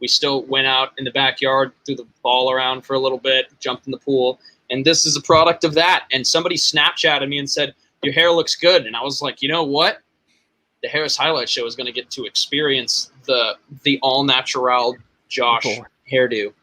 We still went out in the backyard, threw the ball around for a little bit, jumped in the pool. And this is a product of that. And somebody Snapchatted me and said, your hair looks good. And I was like, you know what? The Harris Highlight Show is going to get to experience the all-natural Josh hairdo.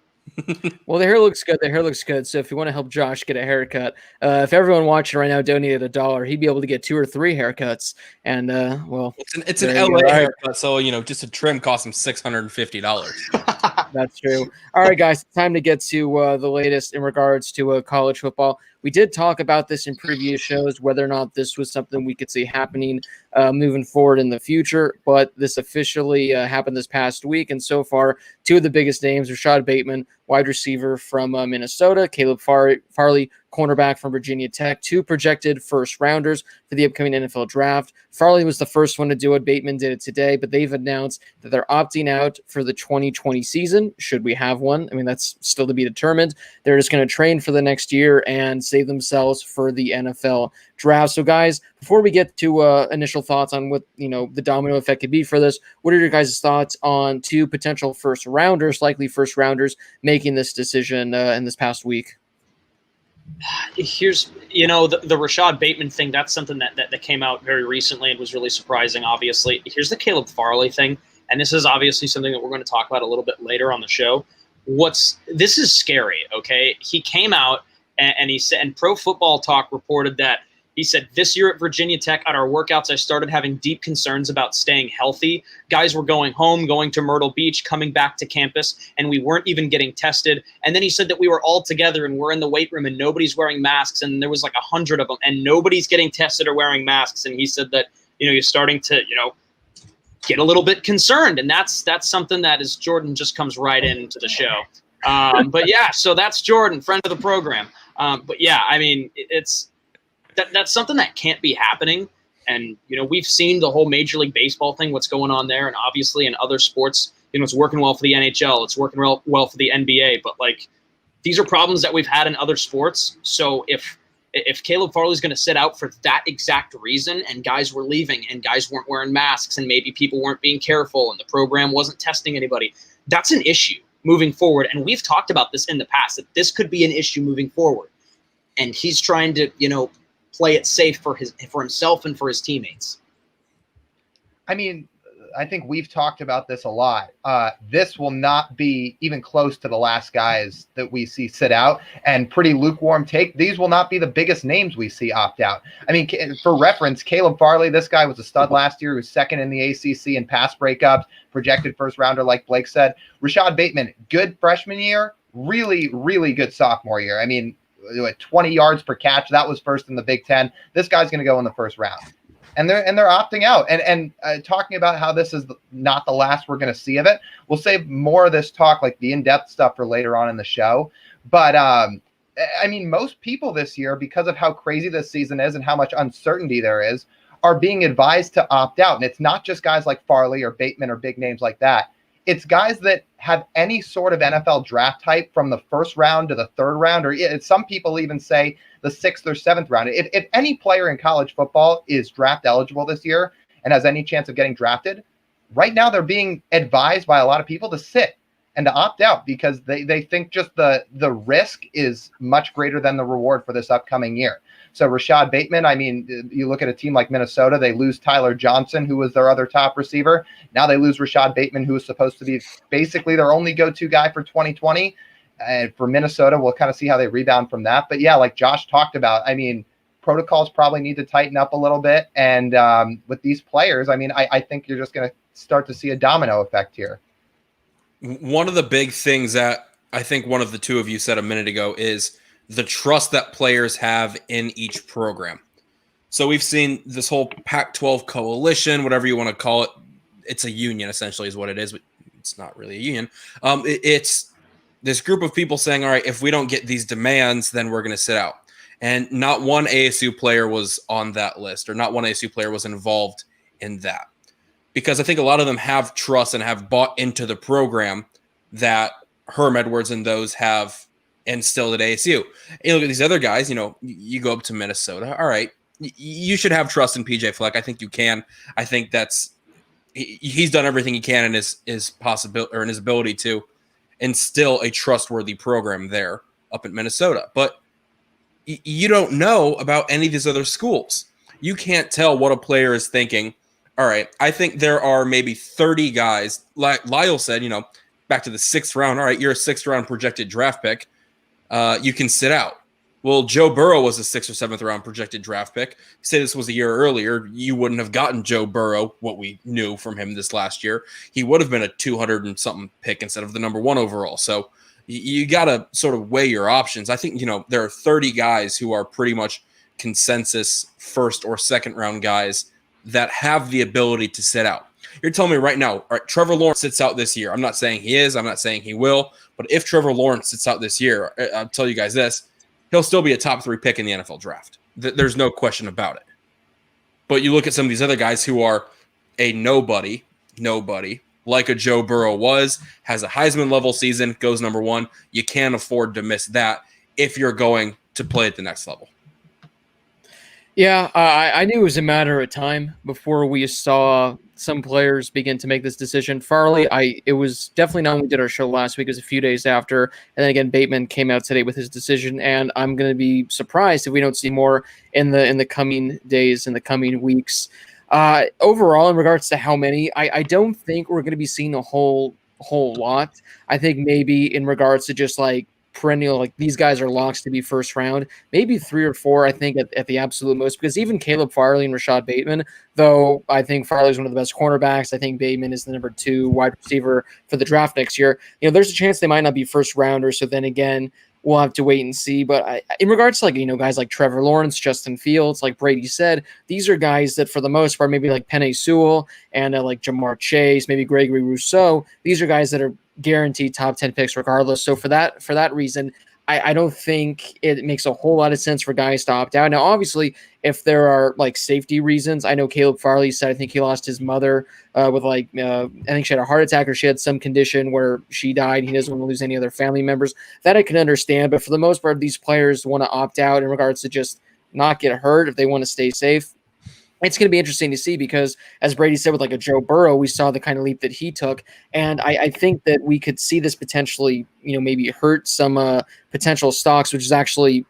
Well, the hair looks good. The hair looks good. So if you want to help Josh get a haircut, if everyone watching right now donated $1, he'd be able to get 2 or 3 haircuts. And well, it's an LA haircut, so just a trim costs him $650. That's true. All right, guys, it's time to get to the latest in regards to college football. We did talk about this in previous shows, whether or not this was something we could see happening moving forward in the future, but this officially happened this past week, and so far, 2 of the biggest names, Rashad Bateman, wide receiver from Minnesota, Caleb Farley, cornerback from Virginia Tech, 2 projected first-rounders for the upcoming NFL draft. Farley was the first one to do it. Bateman did it today, but they've announced that they're opting out for the 2020 season, should we have one. I mean, that's still to be determined. They're just going to train for the next year and save themselves for the NFL draft. So, guys, before we get to initial thoughts on what the domino effect could be for this, what are your guys' thoughts on 2 potential first-rounders, likely first-rounders, making this decision in this past week? Here's, the Rashad Bateman thing. That's something that came out very recently and was really surprising, obviously. Here's the Caleb Farley thing. And this is obviously something that we're going to talk about a little bit later on the show. This is scary. Okay. He came out and he said, and Pro Football Talk reported that he said, this year at Virginia Tech at our workouts, I started having deep concerns about staying healthy. Guys were going home, going to Myrtle Beach, coming back to campus, and we weren't even getting tested. And then he said that we were all together and we're in the weight room and nobody's wearing masks. And there was like 100 of them and nobody's getting tested or wearing masks. And he said that, you're starting to, get a little bit concerned. And that's something that is Jordan just comes right into the show. But yeah, so that's Jordan, friend of the program. But yeah, I mean, that's something that can't be happening. And, we've seen the whole Major League Baseball thing, what's going on there. And obviously in other sports, it's working well for the NHL. It's working well for the NBA. But, these are problems that we've had in other sports. So if Caleb Farley's going to sit out for that exact reason and guys were leaving and guys weren't wearing masks and maybe people weren't being careful and the program wasn't testing anybody, that's an issue moving forward. And we've talked about this in the past, that this could be an issue moving forward. And he's trying to, play it safe for himself and for his teammates. I mean, I think we've talked about this a lot. This will not be even close to the last guys that we see sit out, and pretty lukewarm take. These will not be the biggest names we see opt out. I mean, for reference, Caleb Farley, this guy was a stud last year. He was second in the ACC in pass breakups, projected first rounder, like Blake said. Rashad Bateman, good freshman year, really, really good sophomore year. I mean, 20 yards per catch. That was first in the Big Ten. This guy's going to go in the first round. And they're opting out. And talking about how this is not the last we're going to see of it, we'll save more of this talk, like the in-depth stuff, for later on in the show. But, I mean, most people this year, because of how crazy this season is and how much uncertainty there is, are being advised to opt out. And it's not just guys like Farley or Bateman or big names like that. It's guys that have any sort of NFL draft type from the first round to the third round, or some people even say the 6th or 7th round. If any player in college football is draft eligible this year and has any chance of getting drafted, right now they're being advised by a lot of people to sit and to opt out because they think just the risk is much greater than the reward for this upcoming year. So Rashad Bateman, I mean, you look at a team like Minnesota, they lose Tyler Johnson, who was their other top receiver. Now they lose Rashad Bateman, who was supposed to be basically their only go-to guy for 2020. And for Minnesota, we'll kind of see how they rebound from that. But yeah, like Josh talked about, I mean, protocols probably need to tighten up a little bit. And with these players, I mean, I think you're just going to start to see a domino effect here. One of the big things that I think one of the two of you said a minute ago is the trust that players have in each program. So we've seen this whole Pac-12 coalition, whatever you want to call it. It's a union, essentially, is what it is, but it's not really a union. It's this group of people saying, all right, if we don't get these demands, then we're going to sit out. And not one ASU player was on that list, or not one ASU player was involved in that. Because I think a lot of them have trust and have bought into the program that Herm Edwards and those have instilled at ASU. And you look at these other guys, you go up to Minnesota. All right, you should have trust in PJ Fleck. I think you can. I think that's he's done everything he can in his possibility or in his ability to instill a trustworthy program there up in Minnesota. But you don't know about any of these other schools. You can't tell what a player is thinking. All right, I think there are maybe 30 guys, like Lyle said, back to the 6th round. All right, you're a 6th round projected draft pick. You can sit out. Well, Joe Burrow was a 6th or 7th round projected draft pick. Say this was a year earlier, you wouldn't have gotten Joe Burrow, what we knew from him this last year. He would have been a 200 and something pick instead of the number 1 overall. So you got to sort of weigh your options. I think, there are 30 guys who are pretty much consensus 1st or 2nd round guys that have the ability to sit out. You're telling me right now, all right, Trevor Lawrence sits out this year. I'm not saying he is. I'm not saying he will. But if Trevor Lawrence sits out this year, I'll tell you guys this, he'll still be a top 3 pick in the NFL draft. There's no question about it. But you look at some of these other guys who are a nobody, like a Joe Burrow was, has a Heisman level season, goes number 1. You can't afford to miss that if you're going to play at the next level. Yeah, I knew it was a matter of time before we saw some players begin to make this decision. Farley, it was definitely not when we did our show last week. It was a few days after. And then again, Bateman came out today with his decision. And I'm going to be surprised if we don't see more in the coming days, in the coming weeks. Overall, in regards to how many, I don't think we're going to be seeing a whole lot. I think maybe in regards to just like perennial, like these guys are locks to be 1st round, maybe 3 or 4, I think at the absolute most, because even Caleb Farley and Rashad Bateman, though I think Farley's one of the best cornerbacks, I think Bateman is the number 2 wide receiver for the draft next year. There's a chance they might not be 1st rounders. So then again, we'll have to wait and see. But in regards to guys like Trevor Lawrence, Justin Fields, like Brady said, these are guys that for the most part, maybe like Penei Sewell and like Jamar Chase, maybe Gregory Rousseau, these are guys that are guaranteed top 10 picks regardless. So for that reason, I don't think it makes a whole lot of sense for guys to opt out. Now, obviously, if there are like safety reasons, I know Caleb Farley said, I think he lost his mother with I think she had a heart attack or she had some condition where she died. He doesn't want to lose any other family members. That I can understand. But for the most part, these players want to opt out in regards to just not get hurt if they want to stay safe. It's going to be interesting to see because, as Brady said, with like a Joe Burrow, we saw the kind of leap that he took. And I think that we could see this potentially, maybe hurt some potential stocks, which is actually,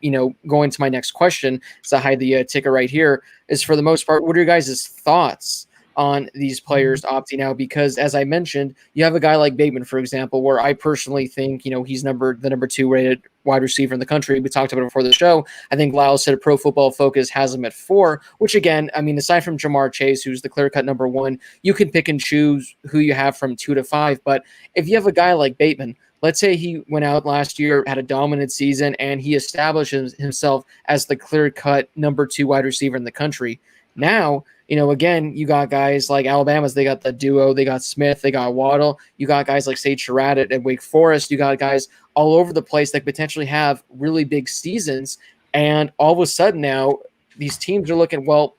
going to my next question. So I hide the ticker right here is, for the most part, what are your guys' thoughts on these players opting out? Because as I mentioned, you have a guy like Bateman, for example, where I personally think, he's the number 2 rated wide receiver in the country. We talked about it before the show. I think Lyle said Pro Football Focus has him at 4, which again, I mean, aside from Jamar Chase, who's the clear-cut number 1, you can pick and choose who you have from 2 to 5. But if you have a guy like Bateman, let's say he went out last year, had a dominant season, and he establishes himself as the clear-cut number 2 wide receiver in the country. Now, again, you got guys like Alabama's, they got the duo, they got Smith, they got Waddle, you got guys like Sage Surratt at Wake Forest, you got guys all over the place that potentially have really big seasons, and all of a sudden now these teams are looking, well,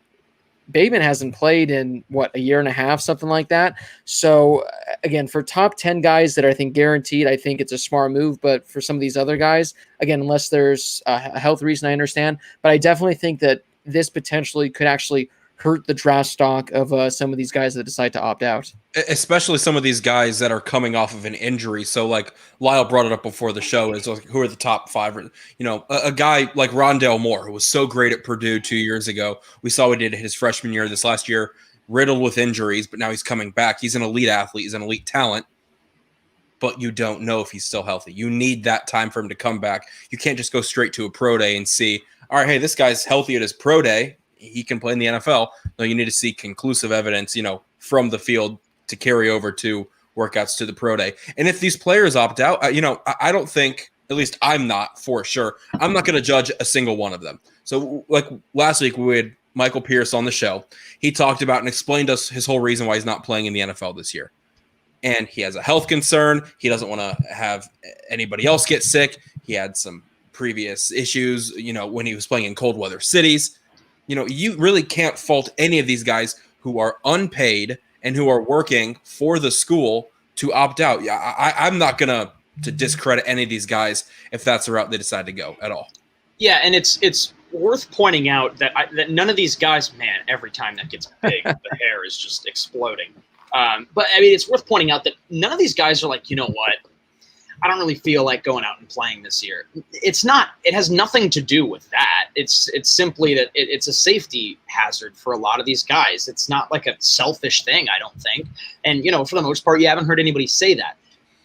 Bateman hasn't played in, a year and a half, something like that. So, again, for top 10 guys that I think guaranteed, I think it's a smart move, but for some of these other guys, again, unless there's a health reason, I understand, but I definitely think that this potentially could actually hurt the draft stock of some of these guys that decide to opt out. Especially some of these guys that are coming off of an injury. So like Lyle brought it up before the show, is like, who are the top 5? A guy like Rondale Moore, who was so great at Purdue 2 years ago. We saw what he did his freshman year, this last year, riddled with injuries, but now he's coming back. He's an elite athlete. He's an elite talent. But you don't know if he's still healthy. You need that time for him to come back. You can't just go straight to a pro day and see, all right, hey, this guy's healthy at his pro day. He can play in the NFL. No, you need to see conclusive evidence, from the field to carry over to workouts to the pro day. And if these players opt out, I don't think, at least I'm not for sure, I'm not going to judge a single one of them. So like last week, we had Michael Pierce on the show. He talked about and explained us his whole reason why he's not playing in the NFL this year. And he has a health concern. He doesn't want to have anybody else get sick. He had some previous issues, when he was playing in cold weather cities. You really can't fault any of these guys who are unpaid and who are working for the school to opt out. I'm not going to discredit any of these guys if that's the route they decide to go at all. Yeah, and it's worth pointing out that none of these guys, man, every time that gets big, the hair is just exploding. But I mean, it's worth pointing out that none of these guys are like, you know what? I don't really feel like going out and playing this year. It's not. It has nothing to do with that. It's simply that it's a safety hazard for a lot of these guys. It's not like a selfish thing, I don't think. And for the most part, you haven't heard anybody say that.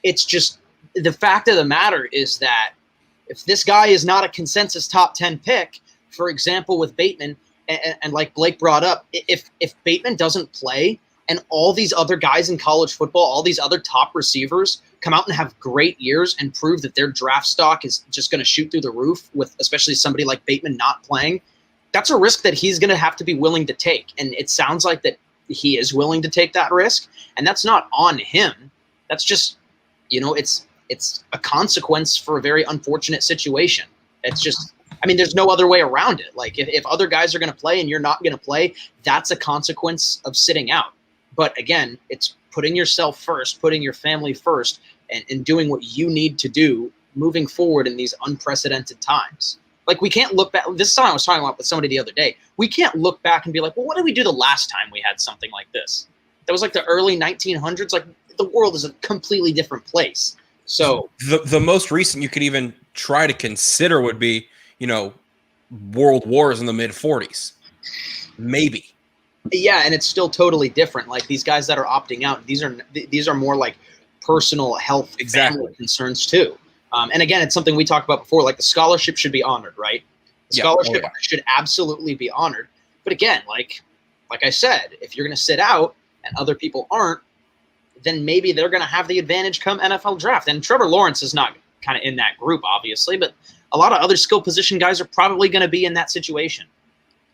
It's just the fact of the matter is that if this guy is not a consensus top 10 pick, for example, with Bateman, and like Blake brought up, if Bateman doesn't play and all these other guys in college football, all these other top receivers come out and have great years and prove that their draft stock is just going to shoot through the roof, with especially somebody like Bateman not playing, that's a risk that he's going to have to be willing to take. And it sounds like that he is willing to take that risk, and that's not on him. That's just, it's a consequence for a very unfortunate situation. It's just, there's no other way around it. Like if other guys are going to play and you're not going to play, that's a consequence of sitting out. But again, it's putting yourself first, putting your family first, and doing what you need to do moving forward in these unprecedented times. Like we can't look back. This is something I was talking about with somebody the other day. We can't look back and be like, well, what did we do the last time we had something like this? That was like the early 1900s. Like the world is a completely different place. So the most recent you could even try to consider would be, world wars in the mid 40s, maybe. Yeah, and it's still totally different. Like these guys that are opting out, these are more like personal health family concerns too. And again, it's something we talked about before. Like the scholarship should be honored, right? The scholarship should absolutely be honored. But again, like I said, if you're going to sit out and other people aren't, then maybe they're going to have the advantage come NFL draft. And Trevor Lawrence is not kind of in that group, obviously, but a lot of other skill position guys are probably going to be in that situation.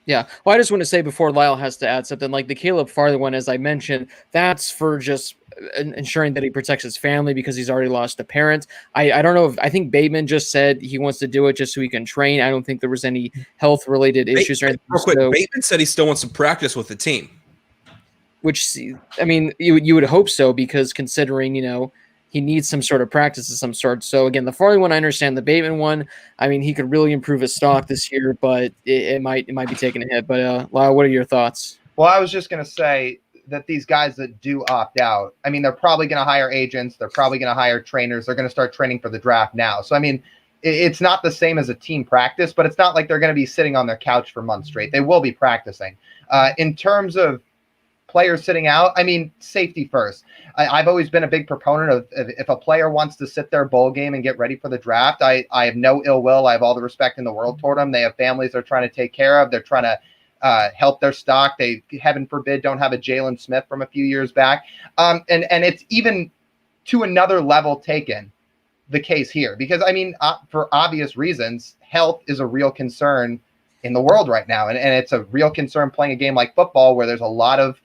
Yeah. Well, I just want to say before Lyle has to add something, like the Caleb Farley one, as I mentioned, that's for just ensuring that he protects his family because he's already lost a parent. I don't know I think Bateman just said he wants to do it just so he can train. I don't think there was any health related issues or anything. Real quick, Bateman said he still wants to practice with the team. Which, you would hope so, because considering, he needs some sort of practice of some sort. So again, the Farley one, I understand. The Bateman one, he could really improve his stock this year, but it might be taking a hit. But Lyle, what are your thoughts? Well, I was just going to say that these guys that do opt out, they're probably going to hire agents. They're probably going to hire trainers. They're going to start training for the draft now. So, it's not the same as a team practice, but it's not like they're going to be sitting on their couch for months straight. They will be practicing. In terms of players sitting out, safety first. I've always been a big proponent of if a player wants to sit their bowl game and get ready for the draft, I have no ill will. I have all the respect in the world toward them. They have families they're trying to take care of. They're trying to help their stock. They, heaven forbid, don't have a Jalen Smith from a few years back. And it's even to another level taken the case here because, for obvious reasons, health is a real concern in the world right now. And it's a real concern playing a game like football where there's a lot of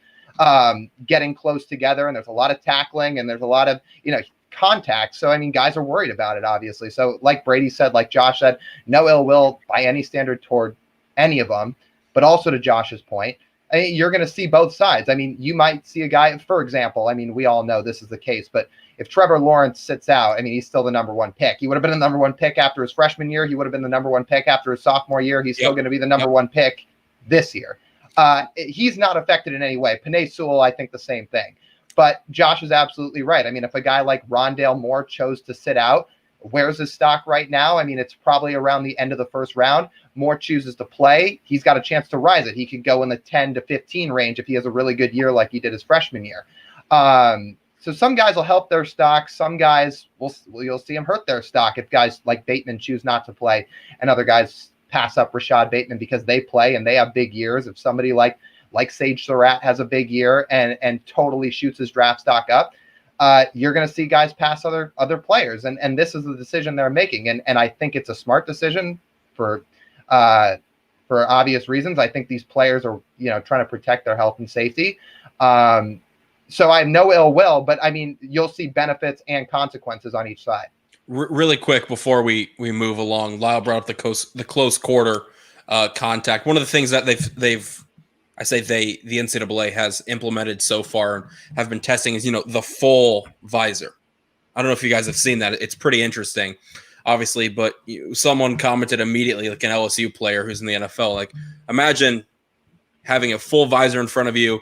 getting close together and there's a lot of tackling and there's a lot of, contact. So, guys are worried about it, obviously. So like Brady said, like Josh said, no ill will by any standard toward any of them, but also to Josh's point, you're going to see both sides. You might see a guy, for example, we all know this is the case, but if Trevor Lawrence sits out, he's still the number one pick. He would have been the number one pick after his freshman year. He would have been the number one pick after his sophomore year. He's still going to be the number one pick this year. He's not affected in any way. Penei Sewell, I think the same thing. But Josh is absolutely right. If a guy like Rondale Moore chose to sit out, where's his stock right now? It's probably around the end of the first round. Moore chooses to play. He's got a chance to rise it. He could go in the 10 to 15 range if he has a really good year like he did his freshman year. So some guys will help their stock. Some guys, you'll see them hurt their stock if guys like Bateman choose not to play and other guys pass up Rashad Bateman because they play and they have big years. If somebody like Sage Surratt has a big year and totally shoots his draft stock up, you're going to see guys pass other players. And this is the decision they're making. And I think it's a smart decision for obvious reasons. I think these players are, trying to protect their health and safety. So I have no ill will, but you'll see benefits and consequences on each side. Really quick before we move along, Lyle brought up the close quarter contact. One of the things that the NCAA has implemented so far and have been testing is the full visor. I don't know if you guys have seen that. It's pretty interesting, obviously. But someone commented immediately, like an LSU player who's in the NFL, like imagine having a full visor in front of you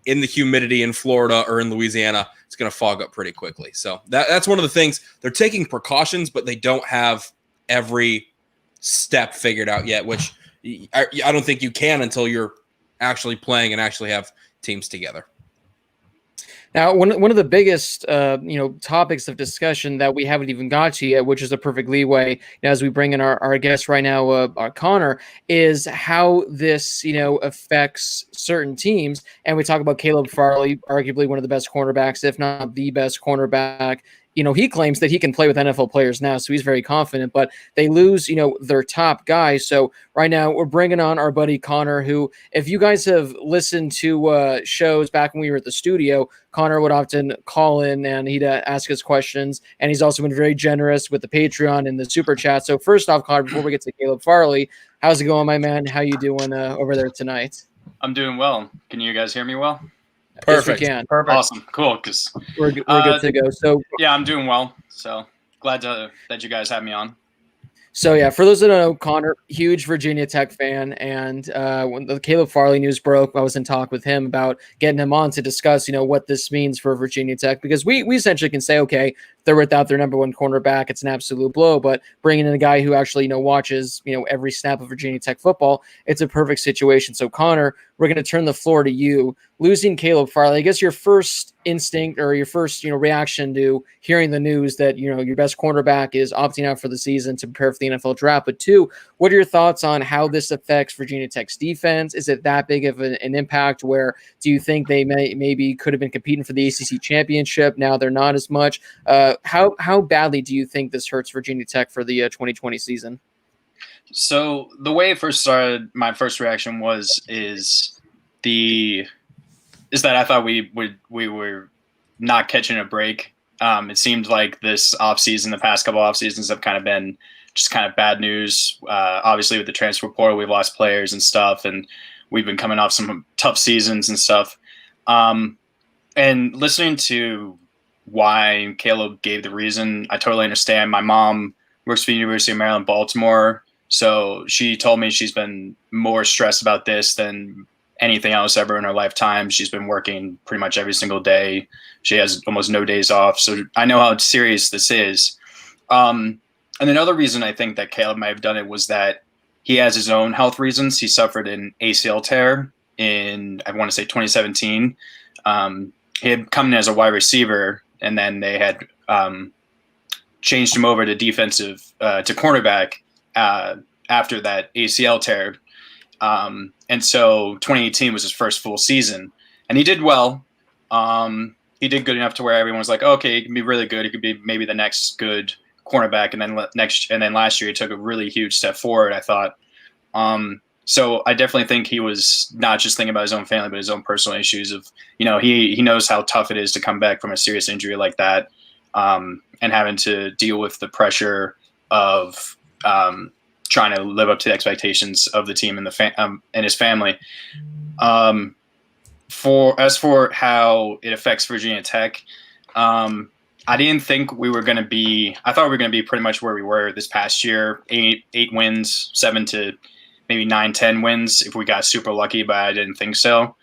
in the humidity in Florida or in Louisiana, it's going to fog up pretty quickly. So that's one of the things. They're taking precautions, but they don't have every step figured out yet, which I don't think you can until you're actually playing and actually have teams together. Now, one of the biggest topics of discussion that we haven't even got to yet, which is a perfect leeway as we bring in our guest right now, Connor, is how this affects certain teams. And we talk about Caleb Farley, arguably one of the best cornerbacks, if not the best cornerback. He claims that he can play with NFL players now, so he's very confident, but they lose, their top guy. So right now we're bringing on our buddy Connor, who, if you guys have listened to shows back when we were at the studio, Connor would often call in and he'd ask us questions. And he's also been very generous with the Patreon and the super chat. So first off, Connor, before we get to Caleb Farley, how's it going, my man? How you doing over there tonight? I'm doing well. Can you guys hear me well? Perfect. Yes, we can. Perfect. Awesome. Cool. Because We're good to go. So yeah, I'm doing well. So glad that you guys have me on. So yeah, for those that don't know, Connor, huge Virginia Tech fan, and when the Caleb Farley news broke, I was in talk with him about getting him on to discuss, what this means for Virginia Tech, because we essentially can say, okay, they're without their number one cornerback, it's an absolute blow, but bringing in a guy who actually, watches, every snap of Virginia Tech football, it's a perfect situation. So Connor, we're going to turn the floor to you. Losing Caleb Farley, I guess your first instinct or your first, reaction to hearing the news that, your best cornerback is opting out for the season to prepare for the NFL draft. But two, what are your thoughts on how this affects Virginia Tech's defense? Is it that big of an impact where do you think they maybe could have been competing for the ACC championship? Now they're not as much. How badly do you think this hurts Virginia Tech for the 2020 season? So the way it first started, my first reaction is that I thought we were not catching a break. It seemed like this offseason, the past couple off seasons have kind of been just kind of bad news. Obviously with the transfer portal, we've lost players and stuff, and we've been coming off some tough seasons and stuff. And listening to why Caleb gave the reason, I totally understand. My mom works for the University of Maryland, Baltimore. So she told me she's been more stressed about this than anything else ever in her lifetime. She's been working pretty much every single day. She has almost no days off. So I know how serious this is. And another reason I think that Caleb might have done it was that he has his own health reasons. He suffered an ACL tear in, I want to say 2017. He had come in as a wide receiver, and then they had changed him over to to cornerback after that ACL tear. And so 2018 was his first full season, and he did well. He did good enough to where everyone's like, okay, he can be really good. He could be maybe the next good cornerback. And then last year he took a really huge step forward, I thought. So I definitely think he was not just thinking about his own family, but his own personal issues of, he knows how tough it is to come back from a serious injury like that. And having to deal with the pressure of, trying to live up to the expectations of the team and and his family. As for how it affects Virginia Tech, I didn't think we were going to be. I thought we were going to be pretty much where we were this past year: eight wins, 7 to maybe 9, 10 wins if we got super lucky. But I didn't think so.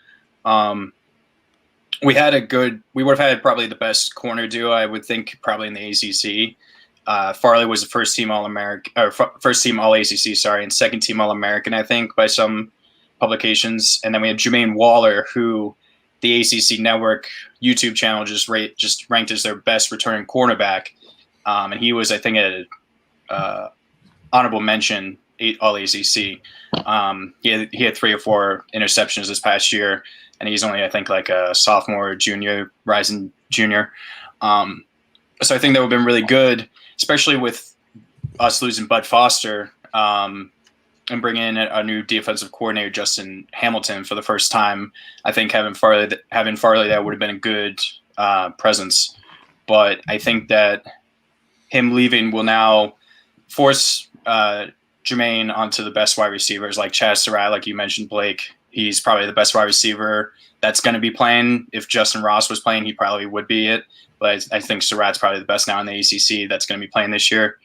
We would have had probably the best corner duo, I would think, probably in the ACC. Farley was the first team All-American, or first team All-ACC, and second team All-American, I think, by some publications. And then we had Jermaine Waller, who the ACC Network YouTube channel just ranked as their best returning cornerback. And he was, I think, a honorable mention All-ACC. He had 3 or 4 interceptions this past year, and he's only, I think, like a sophomore, junior, rising junior. So I think that would have been really good, especially with us losing Bud Foster and bringing in a new defensive coordinator, Justin Hamilton, for the first time. I think having Farley that would have been a good presence. But I think that him leaving will now force Jermaine onto the best wide receivers, like Chaz Surratt, like you mentioned, Blake. He's probably the best wide receiver that's going to be playing. If Justin Ross was playing, he probably would be it. But I think Surratt's probably the best now in the ACC that's going to be playing this year.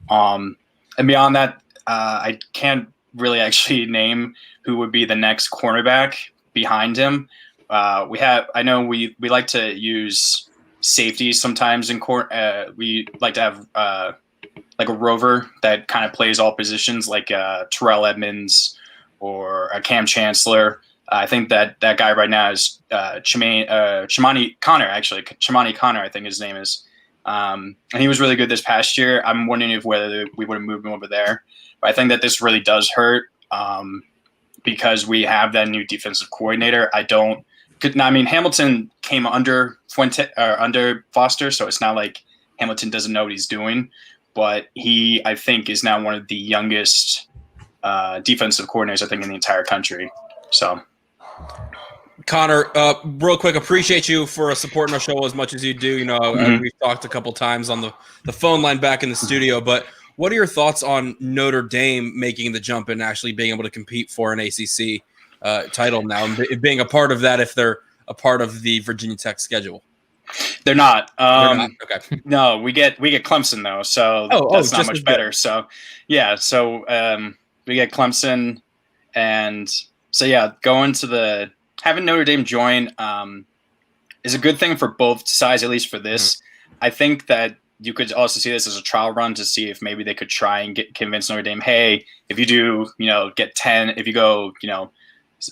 And beyond that, I can't really actually name who would be the next cornerback behind him. I know we like to use safeties sometimes in court. We like to have like a rover that kind of plays all positions, like Terrell Edmonds or Cam Chancellor. I think that guy right now is Chimani Connor, actually. Chimani Connor, I think his name is. And he was really good this past year. I'm wondering whether we would have moved him over there. But I think that this really does hurt because we have that new defensive coordinator. Hamilton came under under Foster, so it's not like Hamilton doesn't know what he's doing. But he, I think, is now one of the youngest defensive coordinators, I think, in the entire country. So, Connor, real quick, appreciate you for supporting our show as much as you do. We've talked a couple times on the phone line back in the studio, but what are your thoughts on Notre Dame making the jump and actually being able to compete for an ACC title now and being a part of that if they're a part of the Virginia Tech schedule? They're not. They're not. Okay. No, we get Clemson though, so that's not much better. So yeah, we get Clemson, and so yeah, having Notre Dame join is a good thing for both sides, at least for this. I think that you could also see this as a trial run to see if maybe they could try and convince Notre Dame, hey, if you do, get 10, if you go,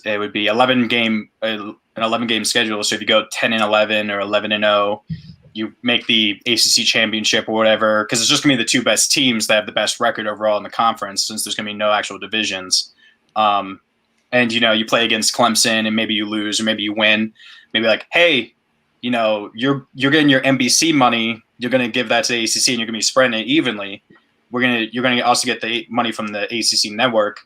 it would be 11 game schedule. So if you go 10-11 or 11-0, you make the ACC championship or whatever, because it's just gonna be the two best teams that have the best record overall in the conference, since there's gonna be no actual divisions. And you play against Clemson and maybe you lose or maybe you win. Maybe like, hey, you're getting your NBC money. You're gonna give that to the ACC and you're gonna be spreading it evenly. You're gonna also get the money from the ACC network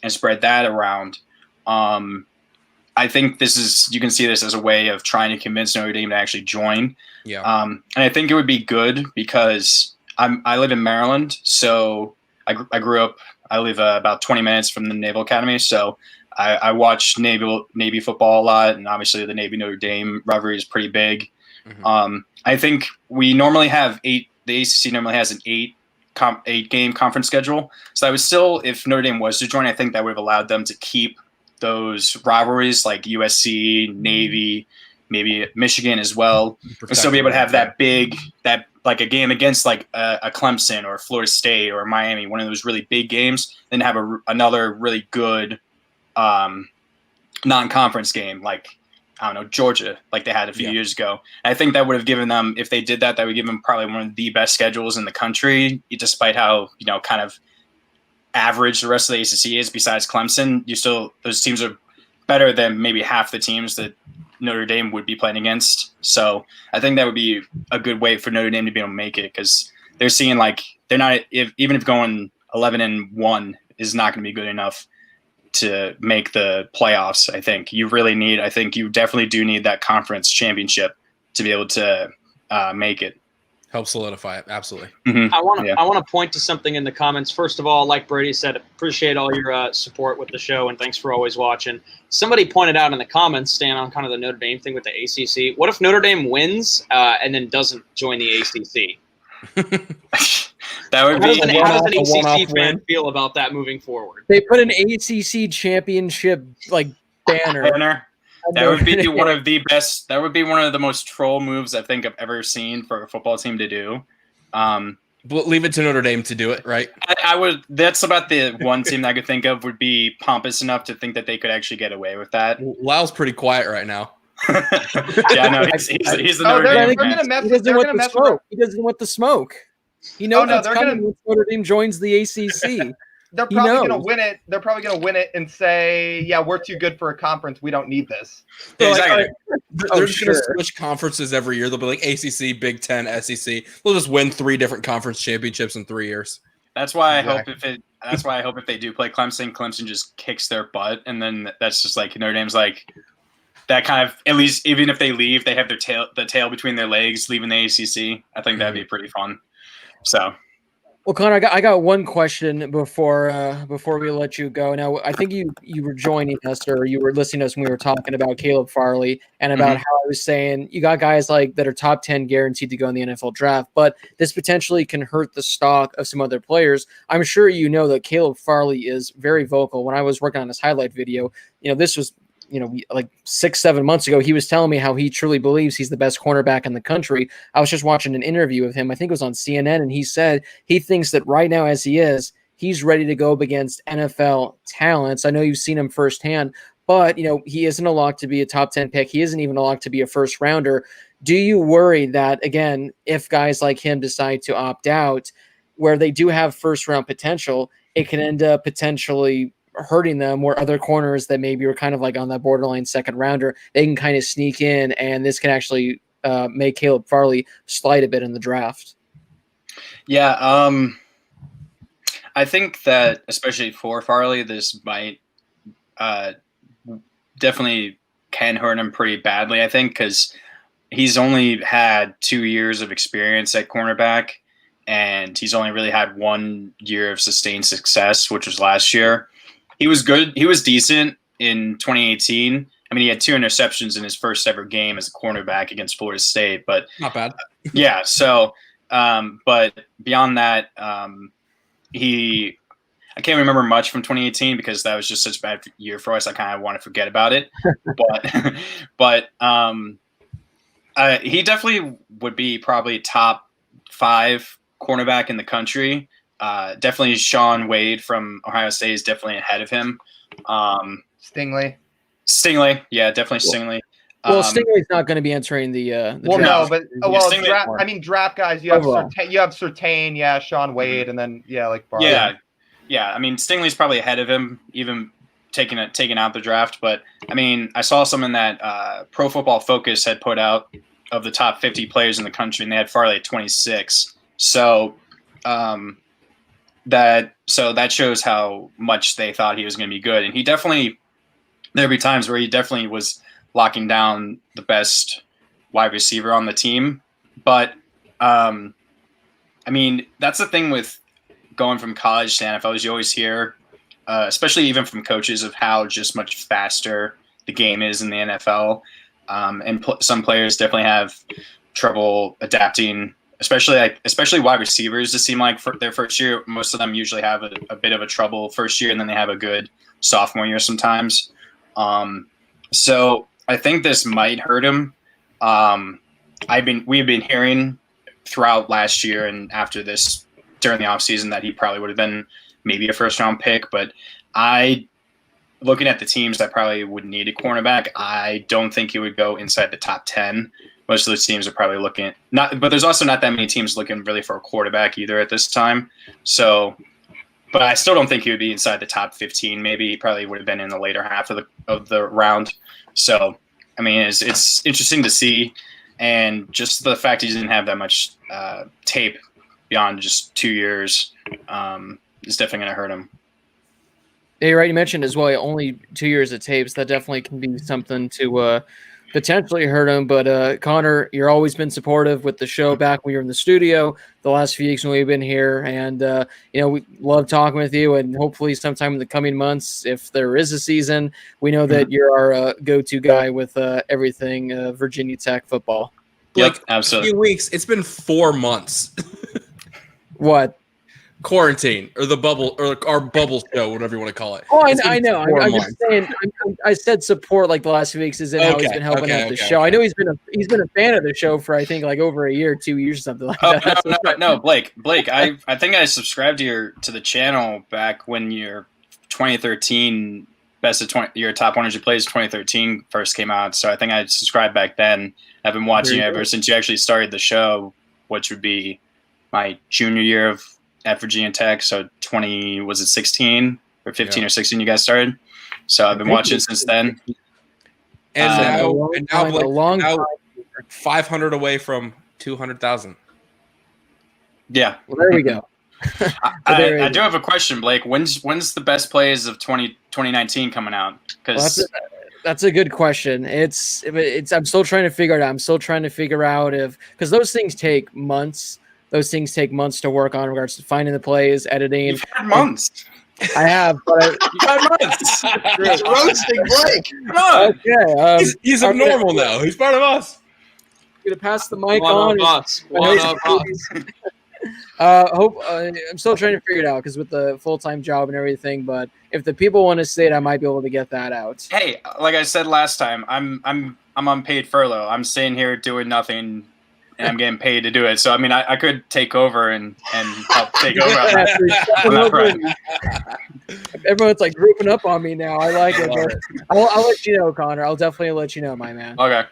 and spread that around. I think you can see this as a way of trying to convince Notre Dame to actually join. Yeah. And I think it would be good because I live in Maryland, so I grew up. I live about 20 minutes from the Naval Academy, so I watch Navy football a lot, and obviously the Navy Notre Dame rivalry is pretty big. Mm-hmm. I think we normally have the ACC normally has an 8-game conference schedule. So I would still, if Notre Dame was to join, I think that would have allowed them to keep those rivalries like USC, Navy, maybe Michigan as well, and still be able to have that like a game against like a Clemson or Florida State or Miami, one of those really big games, then have another really good non-conference game like, I don't know, Georgia, like they had a few years ago. And I think that would have given them, if they did that would give them probably one of the best schedules in the country, despite how, kind of average the rest of the ACC is besides Clemson. Those teams are better than maybe half the teams that Notre Dame would be playing against. So I think that would be a good way for Notre Dame to be able to make it, because they're seeing like they're not, even if going 11-1 is not going to be good enough to make the playoffs. I think you definitely do need that conference championship to be able to make it. Help solidify it. Absolutely. Mm-hmm. I want to point to something in the comments. First of all, like Brady said, appreciate all your support with the show, and thanks for always watching. Somebody pointed out in the comments, staying on kind of the Notre Dame thing with the ACC. What if Notre Dame wins and then doesn't join the ACC? That would How does an ACC fan win feel about that moving forward? They put an ACC championship like banner. That would be one of the best. That would be one of the most troll moves I think I've ever seen for a football team to do. But leave it to Notre Dame to do it, right? I would. That's about the one team that I could think of would be pompous enough to think that they could actually get away with that. Lyle's pretty quiet right now. Yeah, no, he's the Notre Dame. He doesn't want the smoke. He knows it's coming when Notre Dame joins the ACC. They're probably going to win it. They're probably going to win it and say, "Yeah, we're too good for a conference. We don't need this." Exactly. They're just going to switch conferences every year. They'll be like ACC, Big Ten, SEC. They'll just win 3 different conference championships in 3 years. That's why I hope if they do play Clemson, Clemson just kicks their butt, and then that's just like Notre Dame's like that kind of, at least even if they leave, they have the tail between their legs leaving the ACC. I think that'd be pretty fun. So. Well, Connor, I got one question before we let you go. Now, I think you were joining us, or you were listening to us when we were talking about Caleb Farley and about how I was saying you got guys like that are top 10 guaranteed to go in the NFL draft, but this potentially can hurt the stock of some other players. I'm sure you know that Caleb Farley is very vocal. When I was working on his highlight video, this was like 6-7 months ago, he was telling me how he truly believes he's the best cornerback in the country. I was just watching an interview of him. I think it was on CNN, and he said he thinks that right now, as he is, he's ready to go up against NFL talents. I know you've seen him firsthand, but he isn't a lock to be a top 10 pick. He isn't even a lock to be a first rounder. Do you worry that, again, if guys like him decide to opt out, where they do have first round potential, it can end up potentially hurting them, where other corners that maybe are kind of like on that borderline second rounder, they can kind of sneak in, and this can actually make Caleb Farley slide a bit in the draft? Yeah, I think that especially for Farley, this might definitely can hurt him pretty badly, I think, because he's only had 2 years of experience at cornerback, and he's only really had 1 year of sustained success, which was last year. He was good. He was decent in 2018. I mean, he had 2 interceptions in his first ever game as a cornerback against Florida State, but Not bad. yeah. So, but beyond that, I can't remember much from 2018 because that was just such a bad year for us. I kind of want to forget about it, but he definitely would be probably top 5 cornerback in the country. Definitely Sean Wade from Ohio State is definitely ahead of him. Stingley, yeah, definitely Stingley. Well, Stingley's not going to be entering the well, draft. no, but draft guys. You have Surtain, yeah, Sean Wade, and then like Barley. Yeah. I mean, Stingley's probably ahead of him, even taking out the draft. But I mean, I saw something that Pro Football Focus had put out of the top 50 players in the country, and they had Farley at 26. So that shows how much they thought he was going to be good. And he definitely, there'd be times where he definitely was locking down the best wide receiver on the team. But I mean, that's the thing with going from college to NFL is you always hear, especially even from coaches, of how just much faster the game is in the NFL. And some players definitely have trouble adapting, especially wide receivers. It seems like for their first year, most of them usually have a bit of a trouble first year, and then they have a good sophomore year sometimes. So I think this might hurt him. We've been hearing throughout last year and after this during the offseason that he probably would have been maybe a first round pick, but looking at the teams that probably would need a cornerback, I don't think he would go inside the top 10. Most of those teams are probably looking but there's also not that many teams looking really for a quarterback either at this time. So, but I still don't think he would be inside the top 15. Maybe he probably would have been in the later half of the round. So, I mean, it's interesting to see, and just the fact he didn't have that much tape beyond just 2 years is definitely going to hurt him. Yeah, you're right. You mentioned as well only 2 years of tapes. That definitely can be something to potentially hurt him. But Connor, you've always been supportive with the show back when you were in the studio the last few weeks when we've been here. And, we love talking with you. And hopefully sometime in the coming months, if there is a season, we know that you're our go-to guy with everything Virginia Tech football. Yep, absolutely. A few weeks. It's been 4 months. What? Quarantine or the bubble or our bubble show, whatever you want to call it. Oh, I know. I'm just saying. I said support like the last few weeks. Is it how he's been helping out the show? I know he's been a fan of the show for I think like over a year, 2 years, something like that. No, Blake. I think I subscribed to the channel back when your 2013 your top 100 plays 2013 first came out. So I think I subscribed back then. I've been watching ever since you actually started the show, which would be my junior year at Virginia Tech. So 16 or 15 or 16 you guys started. So I've been watching since then. And now Blake, 500 away from 200,000. Yeah. Well, there we go. I do have a question, Blake. When's the best plays of 2019 coming out? Because that's a good question. It's I'm still trying to figure it out. I'm still trying to figure out because those things take months. Those things take months to work on in regards to finding the plays, editing. You've had months. I have, but you've had months. He's roasting Blake. Come on. Okay. He's abnormal now. He's part of us. Gonna pass the mic on. I'm still trying to figure it out because with the full-time job and everything. But if the people want to say it, I might be able to get that out. Hey, like I said last time, I'm on paid furlough. I'm staying here doing nothing, and I'm getting paid to do it. So I mean, I could take over and help take over. on that front. Everyone's like grouping up on me now. I like it. But I'll let you know, Connor. I'll definitely let you know, my man. Okay.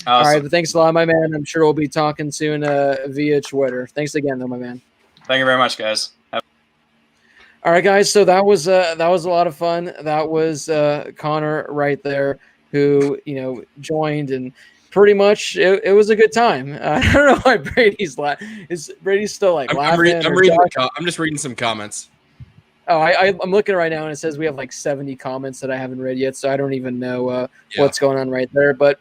All right, but thanks a lot, my man. I'm sure we'll be talking soon via Twitter. Thanks again, though, my man. Thank you very much, guys. All right, guys. So that was a lot of fun. That was Connor right there, who joined, and pretty much it was a good time. I don't know why Brady's Brady's still like laughing. I'm just reading some comments. Oh, I'm looking right now, and it says we have like 70 comments that I haven't read yet, so I don't even know what's going on right there. But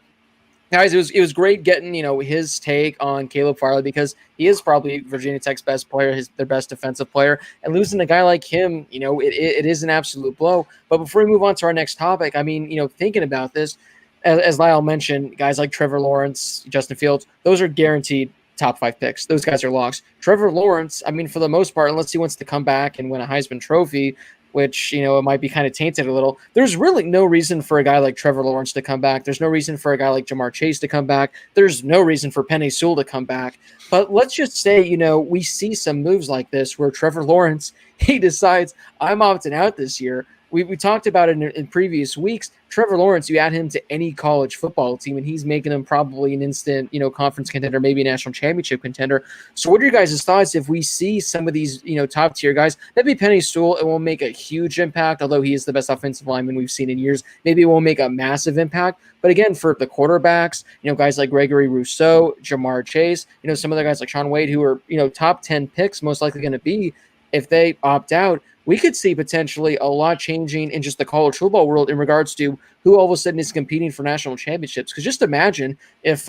guys, it was great getting his take on Caleb Farley, because he is probably Virginia Tech's best player, their best defensive player, and losing a guy like him, it is an absolute blow. But before we move on to our next topic, I mean, thinking about this, as Lyle mentioned, guys like Trevor Lawrence, Justin Fields, those are guaranteed top 5 picks. Those guys are locks. Trevor Lawrence, I mean, for the most part, unless he wants to come back and win a Heisman Trophy, which, it might be kind of tainted a little. There's really no reason for a guy like Trevor Lawrence to come back. There's no reason for a guy like Jamar Chase to come back. There's no reason for Penei Sewell to come back. But let's just say, we see some moves like this where Trevor Lawrence, he decides, I'm opting out this year. We talked about it in previous weeks. Trevor Lawrence, you add him to any college football team, and he's making them probably an instant, conference contender, maybe a national championship contender. So what are your guys' thoughts if we see some of these, top tier guys? Maybe Penei Sewell, it won't make a huge impact, although he is the best offensive lineman we've seen in years. Maybe it won't make a massive impact. But again, for the quarterbacks, guys like Gregory Rousseau, Jamar Chase, some other guys like Sean Wade, who are, top 10 picks most likely going to be, if they opt out, we could see potentially a lot changing in just the college football world in regards to who all of a sudden is competing for national championships. Because just imagine if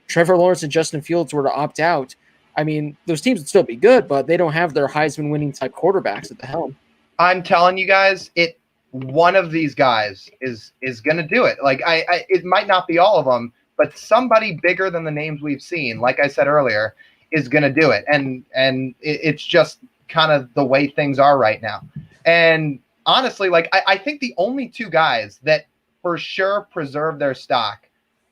Trevor Lawrence and Justin Fields were to opt out. I mean, those teams would still be good, but they don't have their Heisman winning type quarterbacks at the helm. I'm telling you guys, one of these guys is going to do it. Like it might not be all of them, but somebody bigger than the names we've seen, like I said earlier, is going to do it. And it's just kind of the way things are right now. And honestly, like I think the only 2 guys that for sure preserve their stock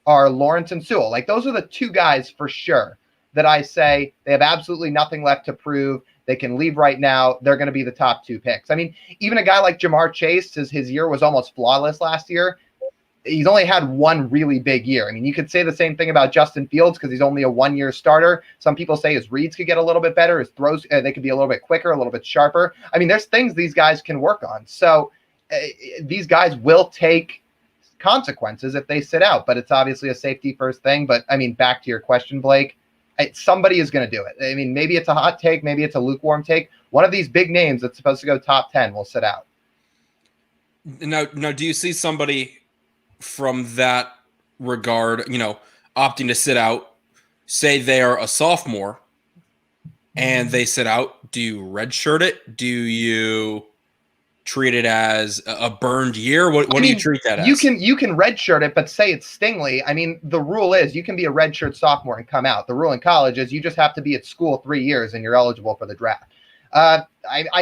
are Lawrence and Sewell. Like those are the 2 guys for sure that I say they have absolutely nothing left to prove. They can leave right now. They're going to be the top 2 picks. I mean, even a guy like Jamar Chase, his year was almost flawless last year. He's only had one really big year. I mean, you could say the same thing about Justin Fields because he's only a 1-year starter. Some people say his reads could get a little bit better. His throws, they could be a little bit quicker, a little bit sharper. I mean, there's things these guys can work on. So these guys will take consequences if they sit out, but it's obviously a safety first thing. But I mean, back to your question, Blake, somebody is going to do it. I mean, maybe it's a hot take, maybe it's a lukewarm take. One of these big names that's supposed to go top 10 will sit out. Now, do you see somebody from that regard, opting to sit out, say they are a sophomore and they sit out? Do you redshirt it? Do you treat it as a burned year? What do you treat that as? You can redshirt it, but say it's Stingley. I mean, the rule is you can be a redshirt sophomore and come out. The rule in college is you just have to be at school 3 years and you're eligible for the draft. I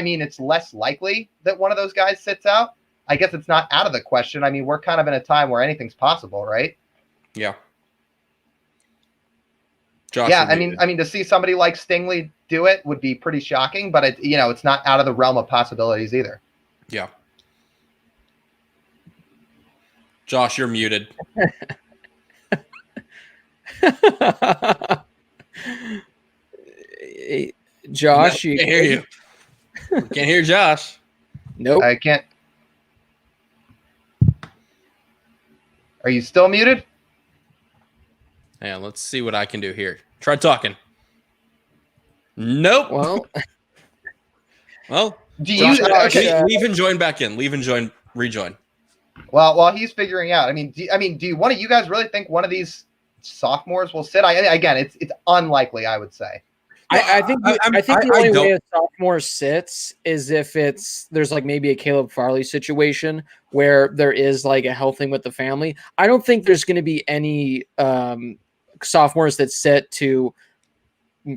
mean, it's less likely that one of those guys sits out. I guess it's not out of the question. I mean, we're kind of in a time where anything's possible, right? Yeah. Josh, yeah, I mean, to see somebody like Stingley do it would be pretty shocking, but it's not out of the realm of possibilities either. Yeah. Josh, you're muted. Josh, no, can't hear you. Can't hear Josh. Nope. I can't. Are you still muted? Yeah, let's see what I can do here. Try talking. Nope. Well, do you leave and join back in? Leave and join, rejoin. Well, while he's figuring out, do you want to? You guys really think one of these sophomores will sit? Again, it's unlikely. I would say. I think the only way a sophomore sits is if there's like maybe a Caleb Farley situation where there is like a health thing with the family. I don't think there's going to be any sophomores that sit to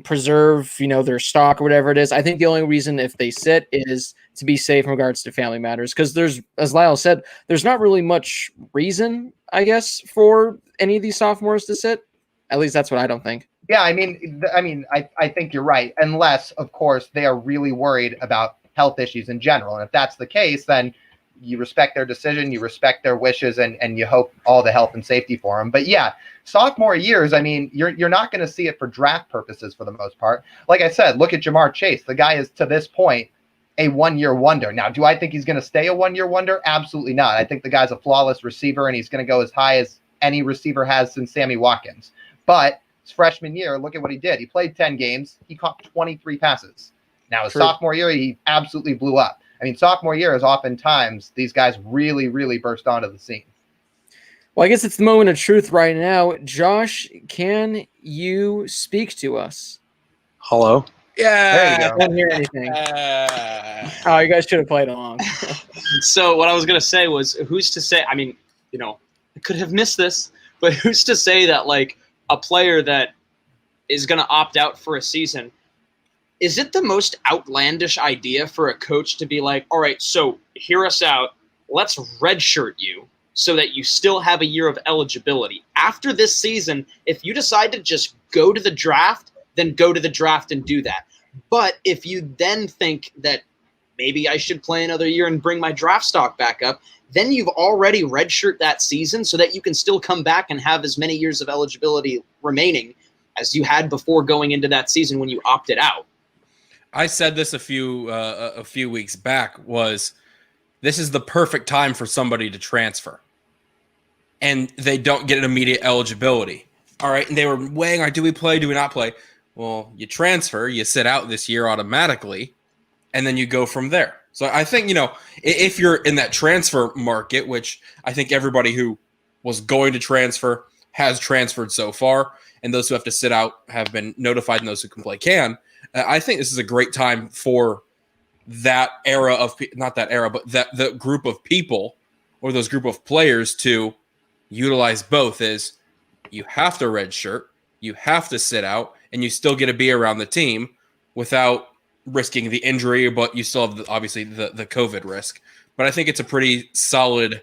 preserve, their stock or whatever it is. I think the only reason if they sit is to be safe in regards to family matters. Because there's, as Lyle said, there's not really much reason, I guess, for any of these sophomores to sit. At least that's what I don't think. Yeah, I think you're right. Unless, of course, they are really worried about health issues in general. And if that's the case, then you respect their decision, you respect their wishes, and you hope all the health and safety for them. But yeah, sophomore years, you're not going to see it for draft purposes for the most part. Like I said, look at Jamar Chase. The guy is, to this point, a one-year wonder. Now, do I think he's going to stay a one-year wonder? Absolutely not. I think the guy's a flawless receiver, and he's going to go as high as any receiver has since Sammy Watkins. But his freshman year, look at what he did. He played 10 games. He caught 23 passes. Now, his sophomore year, he absolutely blew up. Sophomore year is oftentimes these guys really, really burst onto the scene. Well, I guess it's the moment of truth right now. Josh, can you speak to us? Hello? Yeah. There you go. I don't hear anything. Oh, you guys should have played along. So what I was going to say was, who's to say, I could have missed this, but who's to say that, like, a player that is going to opt out for a season, is it the most outlandish idea for a coach to be like, all right, so hear us out, let's redshirt you so that you still have a year of eligibility. After this season, if you decide to just go to the draft, then go to the draft and do that. But if you then think that maybe I should play another year and bring my draft stock back up, then you've already redshirt that season so that you can still come back and have as many years of eligibility remaining as you had before going into that season when you opted out. I said this a few weeks back, was this is the perfect time for somebody to transfer. And they don't get an immediate eligibility. All right, and they were weighing, do we play, do we not play? Well, you transfer, you sit out this year automatically, and then you go from there. So I think, if you're in that transfer market, which I think everybody who was going to transfer has transferred so far, and those who have to sit out have been notified, and those who can play can. I think this is a great time for that era of, not that era, but the group of people or those group of players to utilize both. Is you have to redshirt, you have to sit out, and you still get to be around the team without risking the injury, but you still have obviously the COVID risk. But I think it's a pretty solid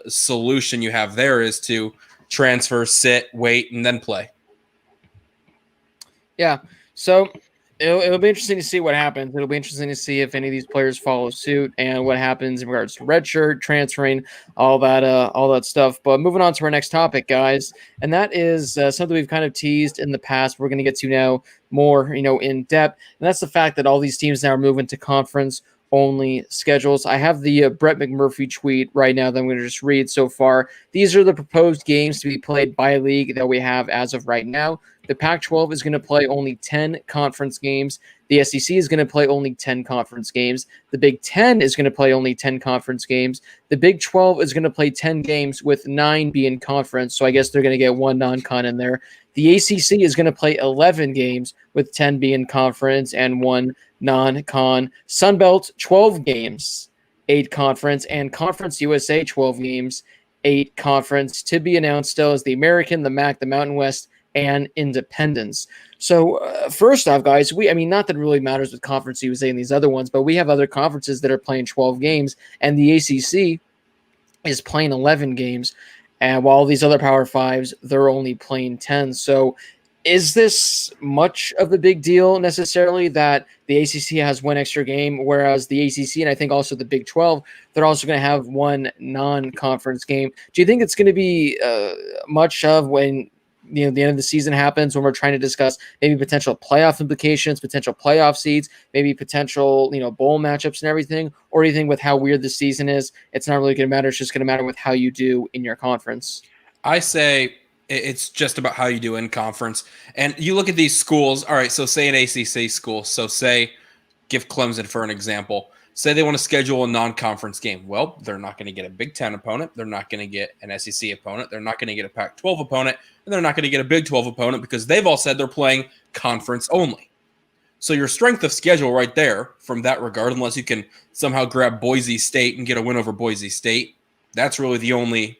solution you have there, is to transfer, sit, wait, and then play. Yeah. So it'll be interesting to see what happens. It'll be interesting to see if any of these players follow suit and what happens in regards to redshirt, transferring, all that stuff. But moving on to our next topic, guys, and that is something we've kind of teased in the past. We're going to get to now more, in depth, and that's the fact that all these teams now are moving to conference only schedules. I have the Brett McMurphy tweet right now that I'm going to just read so far. These are the proposed games to be played by league that we have as of right now. The Pac-12 is going to play only 10 conference games. The SEC is going to play only 10 conference games. The Big Ten is going to play only 10 conference games. The Big 12 is going to play 10 games with 9 being conference. So I guess they're going to get one non-con in there. The ACC is going to play 11 games with 10 being conference and 1 non-con. Sunbelt, 12 games, 8 conference. And Conference USA, 12 games, 8 conference. To be announced still as the American, the MAC, the Mountain West, and Independence. So first off, guys, not that it really matters with Conference USA and these other ones, but we have other conferences that are playing 12 games, and the ACC is playing 11 games, and while these other Power Fives, they're only playing 10. So is this much of a big deal necessarily that the ACC has one extra game, whereas the ACC and I think also the Big 12, they're also going to have one non-conference game? Do you think it's going to be much of when the end of the season happens, when we're trying to discuss maybe potential playoff implications, potential playoff seeds, maybe potential, bowl matchups and everything? Or do you think with how weird the season is, it's not really going to matter? It's just going to matter with how you do in your conference? I say it's just about how you do in conference. And you look at these schools. All right, so say an ACC school. So give Clemson for an example. Say they want to schedule a non-conference game. Well, they're not going to get a Big Ten opponent. They're not going to get an SEC opponent. They're not going to get a Pac-12 opponent. And they're not going to get a Big 12 opponent because they've all said they're playing conference only. So your strength of schedule right there from that regard, unless you can somehow grab Boise State and get a win over Boise State, that's really the only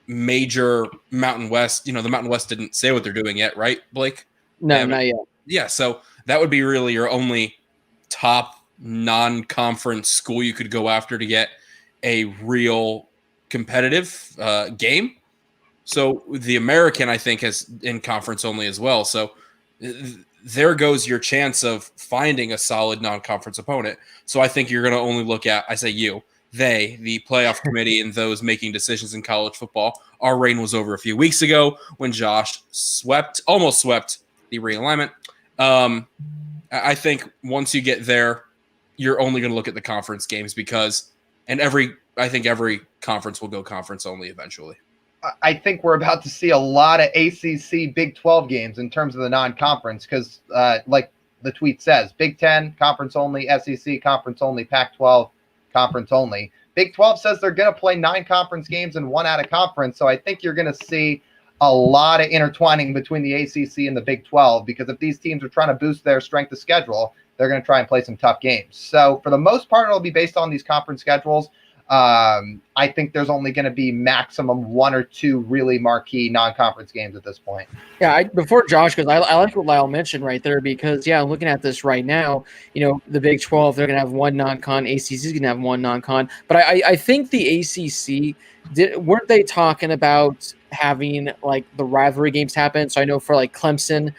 major Mountain West. The Mountain West didn't say what they're doing yet, right, Blake? No, not yet. Yeah, so that would be really your only top non-conference school you could go after to get a real competitive game. So the American, I think, is in conference only as well. So there goes your chance of finding a solid non-conference opponent. So I think you're going to only look at, I say you, the playoff committee and those making decisions in college football. Our reign was over a few weeks ago when Josh almost swept the realignment. I think once you get there, you're only going to look at the conference games I think every conference will go conference only eventually. I think we're about to see a lot of ACC Big 12 games in terms of the non-conference because, like the tweet says, Big 10, conference only, SEC, conference only, Pac-12, conference only. Big 12 says they're going to play 9 conference games and 1 out of conference, so I think you're going to see a lot of intertwining between the ACC and the Big 12 because if these teams are trying to boost their strength of schedule, they're going to try and play some tough games. So for the most part, it'll be based on these conference schedules. I think there's only going to be maximum 1 or 2 really marquee non-conference games at this point. Yeah, before Josh, because I like what Lyle mentioned right there because, I'm looking at this right now, the Big 12, they're going to have 1 non-con, ACC is going to have 1 non-con. But I think the ACC, weren't they talking about having, like, the rivalry games happen? So I know for, like, Clemson,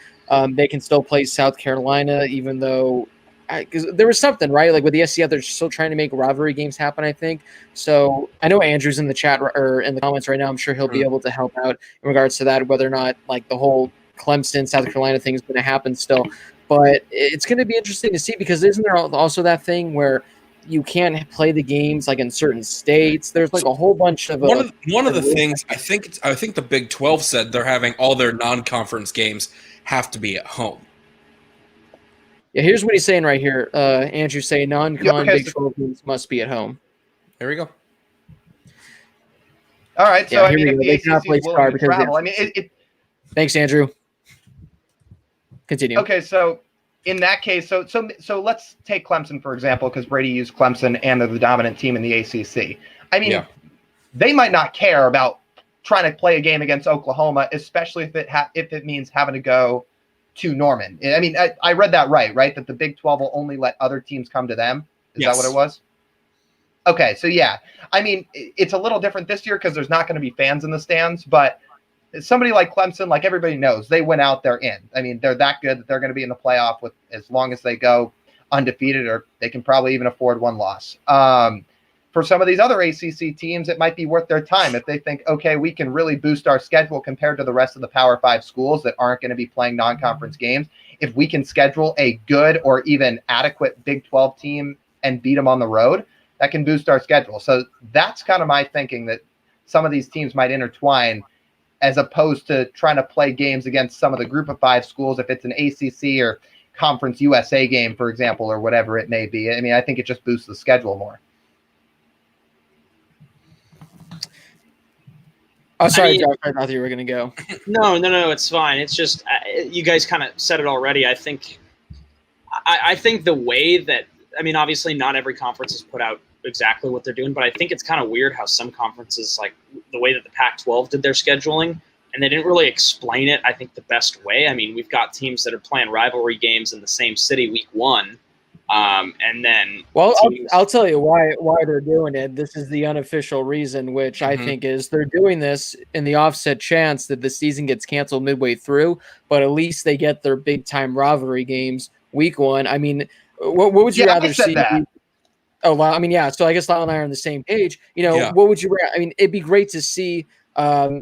they can still play South Carolina even though – because there was something, right? Like with the SCF, they're still trying to make rivalry games happen, I think. So I know Andrew's in the chat or in the comments right now. I'm sure he'll be able to help out in regards to that, whether or not like the whole Clemson, South Carolina thing is going to happen still. But it's going to be interesting to see because isn't there also that thing where you can't play the games like in certain states? There's like a whole bunch of one of the things I think the Big 12 said they're having all their non-conference games have to be at home. Yeah, here's what he's saying right here. Andrew saying non-con Big 12 games must be at home. There we go. All right, so I mean, if the ACC play is willing to travel, I mean, Thanks, Andrew. Continue. Okay, so in that case, so let's take Clemson for example, because Brady used Clemson and they're the dominant team in the ACC. I mean, they might not care about trying to play a game against Oklahoma, especially if it means having to go to Norman. I mean, I read that right? That the Big 12 will only let other teams come to them. Is that what it was? Okay, so yeah. I mean, it's a little different this year because there's not going to be fans in the stands, but somebody like Clemson, like everybody knows, they went out, they're in. I mean, they're that good that they're going to be in the playoff with as long as they go undefeated, or they can probably even afford 1 loss. For some of these other ACC teams, it might be worth their time if they think, okay, we can really boost our schedule compared to the rest of the Power 5 schools that aren't going to be playing non-conference games. If we can schedule a good or even adequate Big 12 team and beat them on the road, that can boost our schedule. So that's kind of my thinking, that some of these teams might intertwine as opposed to trying to play games against some of the Group of 5 schools if it's an ACC or Conference USA game, for example, or whatever it may be. I mean, I think it just boosts the schedule more. Oh, sorry, Josh, I thought you were going to go. No, it's fine. It's just you guys kind of said it already. I think the way that, I mean, obviously not every conference has put out exactly what they're doing, but I think it's kind of weird how some conferences, like the way that the Pac-12 did their scheduling, and they didn't really explain it, I think, the best way. I mean, we've got teams that are playing rivalry games in the same city week 1. And then, I'll tell you why they're doing it. This is the unofficial reason, which I think is they're doing this in the offset chance that the season gets canceled midway through, but at least they get their big time rivalry games week 1. I mean, what would you rather see? Oh, well, I mean, yeah. So I guess Lyle and I are on the same page. What would you rather? I mean, it'd be great to see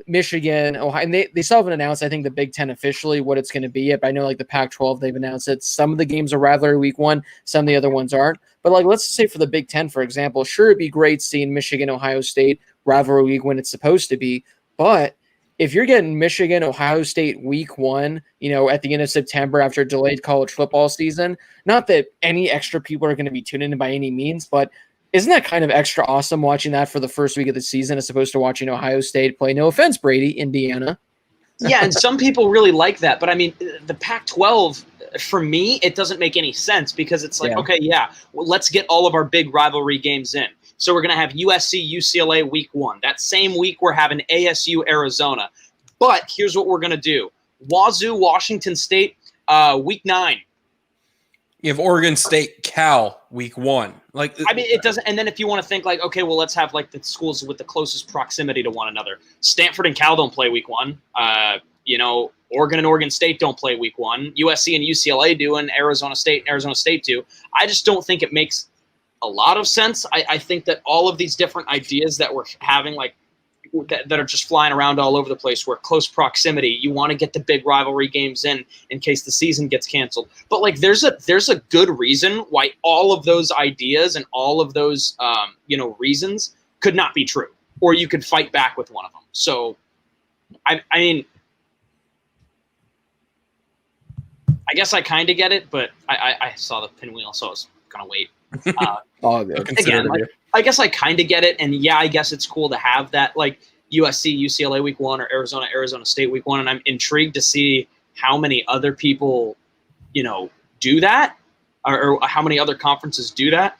Michigan, Ohio, and they still haven't announced, I think, the Big 10 officially what it's going to be yet. But I know like the Pac-12, they've announced it. Some of the games are rivalry week 1, some of the other ones aren't. But like, let's say for the Big 10, for example, sure, it'd be great seeing Michigan, Ohio State rivalry week when it's supposed to be. But if you're getting Michigan, Ohio State week 1, at the end of September after a delayed college football season, not that any extra people are going to be tuning in by any means, but isn't that kind of extra awesome watching that for the first week of the season as opposed to watching Ohio State play? No offense, Brady, Indiana. Yeah, and some people really like that. But, I mean, the Pac-12, for me, it doesn't make any sense because it's like, well, let's get all of our big rivalry games in. So we're going to have USC, UCLA week 1. That same week we're having ASU, Arizona. But here's what we're going to do. Wazoo, Washington State, Week 9. You have Oregon State, Cal, week 1. Like, I mean, it doesn't. And then if you want to think like, okay, well, let's have like the schools with the closest proximity to one another. Stanford and Cal don't play week 1. Oregon and Oregon State don't play week 1. USC and UCLA do, and Arizona State do. I just don't think it makes a lot of sense. I think that all of these different ideas that we're having, like that are just flying around all over the place, where close proximity, you want to get the big rivalry games in case the season gets canceled. But like, there's a good reason why all of those ideas and all of those reasons could not be true, or you could fight back with one of them. So, I mean, I guess I kind of get it, but I saw the pinwheel, so I was gonna wait. Again, I guess I kind of get it, and yeah, I guess it's cool to have that, like USC, UCLA week 1, or Arizona State week 1, and I'm intrigued to see how many other people, do that, or how many other conferences do that.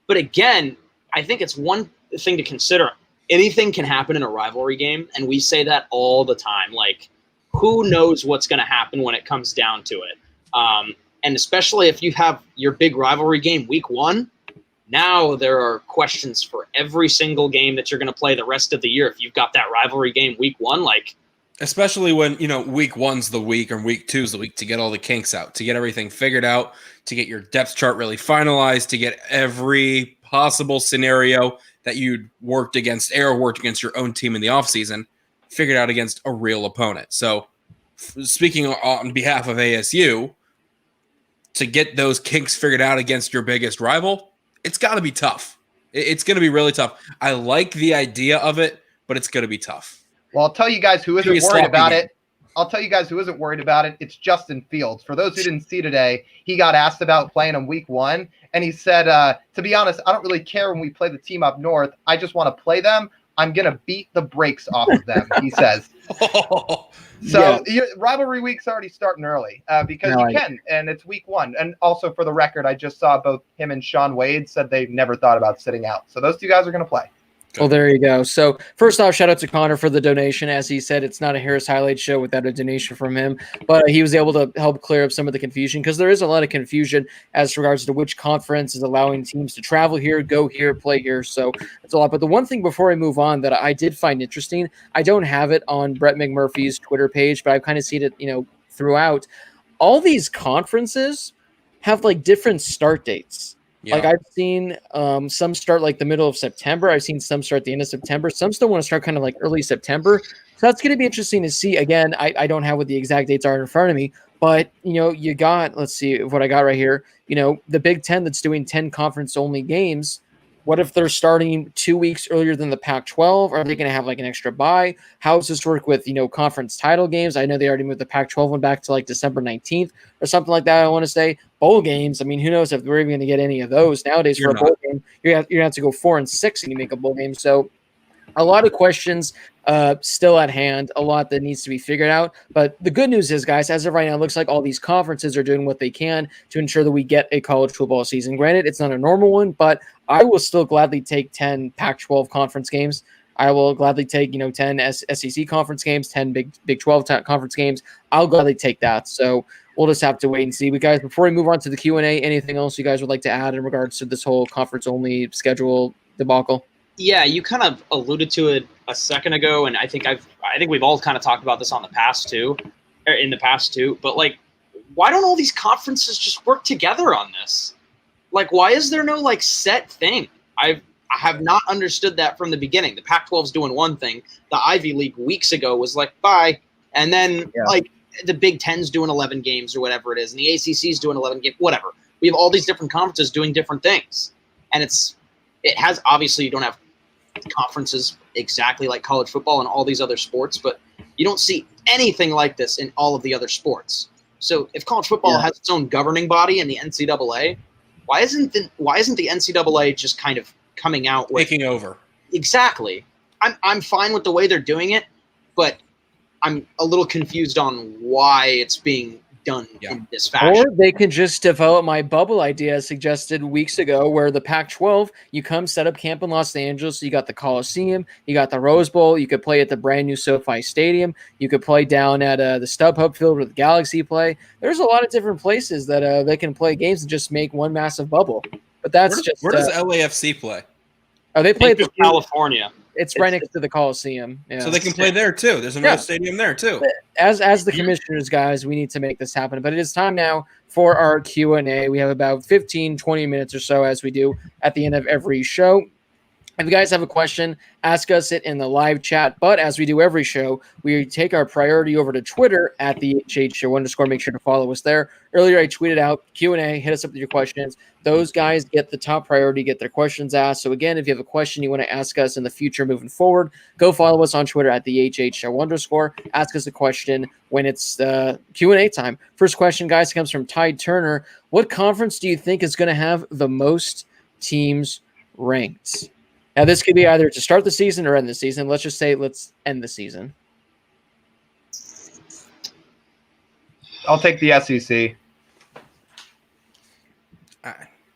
But again, I think it's one thing to consider. Anything can happen in a rivalry game, and we say that all the time. Like, who knows what's going to happen when it comes down to it? And especially if you have your big rivalry game week 1, now there are questions for every single game that you're going to play the rest of the year. If you've got that rivalry game week 1, like, especially when, week 1's the week, or week 2's the week to get all the kinks out, to get everything figured out, to get your depth chart really finalized, to get every possible scenario that you'd worked against your own team in the offseason figured out against a real opponent. So speaking on behalf of ASU, to get those kinks figured out against your biggest rival, it's got to be tough. It's going to be really tough. I like the idea of it, but it's going to be tough. Well, I'll tell you guys who isn't worried about it. It's Justin Fields. For those who didn't see today, he got asked about playing in week 1, and he said, to be honest, I don't really care when we play the team up north. I just want to play them. I'm going to beat the brakes off of them, he says. Rivalry week's already starting early because you can, and it's week 1. And also, for the record, I just saw both him and Sean Wade said they've never thought about sitting out. So those two guys are going to play. Well, there you go. So first off, shout out to Connor for the donation. As he said, it's not a Harris Highlights show without a donation from him, but he was able to help clear up some of the confusion, because there is a lot of confusion as regards to which conference is allowing teams to travel here, go here, play here. So it's a lot. But the one thing before I move on that I did find interesting, I don't have it on Brett McMurphy's Twitter page, but I've kind of seen it, throughout. All these conferences have like different start dates. Yeah. Like I've seen some start like the middle of September. I've seen some start the end of September. Some still want to start kind of like early September. So that's going to be interesting to see. Again, I don't have what the exact dates are in front of me, but you got, let's see what I got right here. The Big Ten that's doing 10 conference only games. What if they're starting 2 weeks earlier than the Pac-12? Are they going to have like an extra bye? How does this work with, conference title games? I know they already moved the Pac-12 one back to like December 19th or something like that. I want to say bowl games. I mean, who knows if we're even going to get any of those nowadays for a bowl game? You're going to have to go 4-6 and you make a bowl game. So a lot of questions still at hand, a lot that needs to be figured out. But the good news is, guys, as of right now, it looks like all these conferences are doing what they can to ensure that we get a college football season. Granted, it's not a normal one, but I will still gladly take 10 Pac-12 conference games. I will gladly take, 10 SEC conference games, 10 Big 12 conference games. I'll gladly take that. So we'll just have to wait and see. But guys, before we move on to the Q&A, anything else you guys would like to add in regards to this whole conference-only schedule debacle? Yeah, you kind of alluded to it a second ago, and I think we've all kind of talked about this in the past too. But like, why don't all these conferences just work together on this? Like, why is there no like set thing? I have not understood that from the beginning. The Pac-12's doing one thing. The Ivy League weeks ago was like, bye, and then like the Big Ten's doing 11 games or whatever it is, and the ACC's doing 11 games, whatever. We have all these different conferences doing different things, and it has, obviously you don't have conferences exactly like college football and all these other sports, but you don't see anything like this in all of the other sports. So if college football has its own governing body in the NCAA, why isn't the NCAA just kind of coming out with taking over? Exactly. I'm fine with the way they're doing it, but I'm a little confused on why it's being done Yeah. in this fashion. Or they can just develop my bubble idea as suggested weeks ago, where the Pac-12, you come set up camp in Los Angeles, you got the Coliseum, you got the Rose Bowl, you could play at the brand new SoFi Stadium, you could play down at the StubHub Field where the Galaxy play. There's a lot of different places that they can play games and just make one massive bubble. But that's Where does LAFC play? Oh, they play at the California. It's right next to the Coliseum. Yeah. So they can play there too. There's another stadium there too. As the commissioners, guys, we need to make this happen. But it is time now for our Q&A. We have about 15, 20 minutes or so, as we do at the end of every show. If you guys have a question, ask us it in the live chat. But as we do every show, we take our priority over to Twitter at the HH Show _. Make sure to follow us there. Earlier, I tweeted out Q&A. Hit us up with your questions. Those guys get the top priority, get their questions asked. So again, if you have a question you want to ask us in the future moving forward, go follow us on Twitter at the HH Show _. Ask us a question when it's Q&A time. First question, guys, comes from Ty Turner. What conference do you think is going to have the most teams ranked? Now, this could be either to start the season or end the season. Let's just say let's end the season. I'll take the SEC.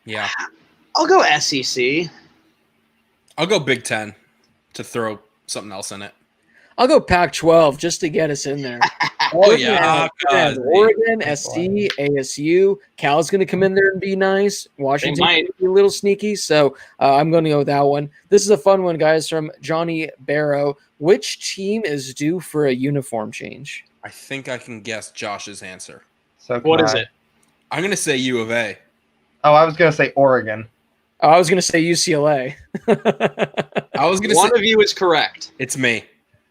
Yeah. I'll go SEC. I'll go Big Ten to throw something else in it. I'll go Pac-12 just to get us in there. Oh, yeah. Oregon, SC, ASU. Cal's going to come in there and be nice. Washington might be a little sneaky, so I'm going to go with that one. This is a fun one, guys, from Johnny Barrow. Which team is due for a uniform change? I think I can guess Josh's answer. So What is it? I'm going to say U of A. Oh, I was going to say Oregon. Oh, I was going to say UCLA. I was going to say one of you is correct. It's me.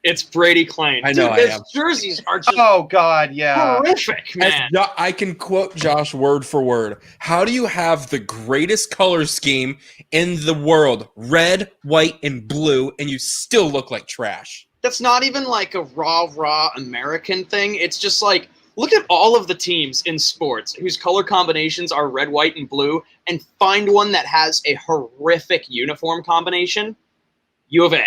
It's Brady Klein. I know Dude, I his am. jerseys are just Oh, God, yeah. horrific, man. I can quote Josh word for word. How do you have the greatest color scheme in the world, red, white, and blue, and you still look like trash? That's not even like a raw American thing. It's just like, look at all of the teams in sports whose color combinations are red, white, and blue, and find one that has a horrific uniform combination. U of A.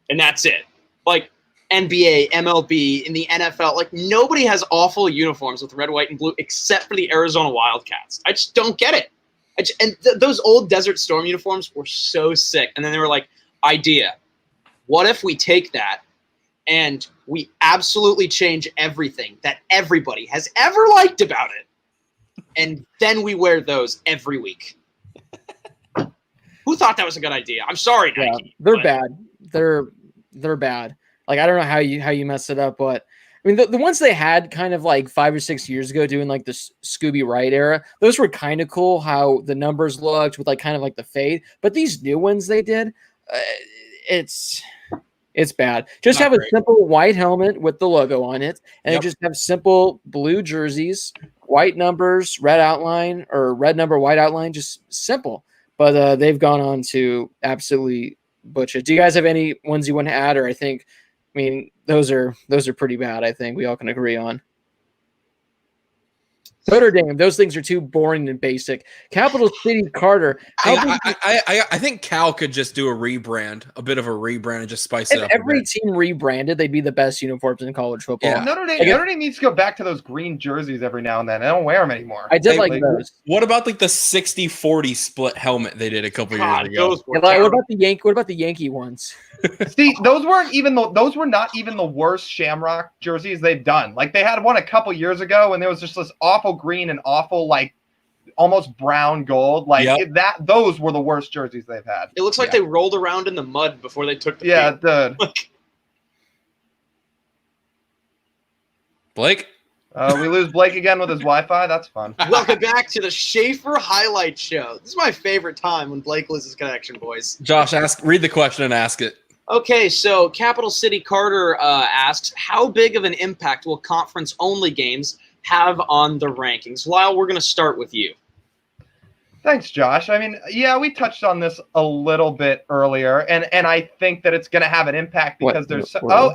And that's it. Like NBA, MLB, in the NFL, like nobody has awful uniforms with red, white, and blue except for the Arizona Wildcats. I just don't get it. Those old Desert Storm uniforms were so sick. And then they were like, idea. What if we take that and we absolutely change everything that everybody has ever liked about it, and then we wear those every week? Who thought that was a good idea? I'm sorry, Nike. They're bad. They're bad. Like, I don't know how you messed it up, but I mean, the ones they had kind of like 5 or 6 years ago doing like the Scooby Wright era, those were kind of cool how the numbers looked with like kind of like the fade. But these new ones they did, it's bad. Just have a simple white helmet with the logo on it, and just have simple blue jerseys, white numbers, red outline, or red number, white outline, just simple. But they've gone on to absolutely butcher. Do you guys have any ones you want to add? Or I mean, those are pretty bad. I think we all can agree on. Notre Dame, those things are too boring and basic. Capital City Carter. I think Cal could just do a bit of a rebrand and just spice it up. If every team rebranded, they'd be the best uniforms in college football. Yeah. Notre Dame needs to go back to those green jerseys every now and then. I don't wear them anymore. I did like those. What about like the 60-40 split helmet they did a couple years ago? What about the Yankee ones? See, those were not even the worst Shamrock jerseys they've done. Like they had one a couple years ago, and there was just this awful green and awful like almost brown gold. Like those were the worst jerseys they've had. It looks like they rolled around in the mud before they took the field. It did. Blake? We lose Blake again with his Wi-Fi. That's fun. Welcome back to the Schaefer Highlight Show. This is my favorite time when Blake loses connection, boys. Josh, read the question and ask it. Okay, so Capital City Carter asks, how big of an impact will conference-only games have on the rankings? Lyle, we're going to start with you. Thanks, Josh. I mean, yeah, we touched on this a little bit earlier, and I think that it's going to have an impact because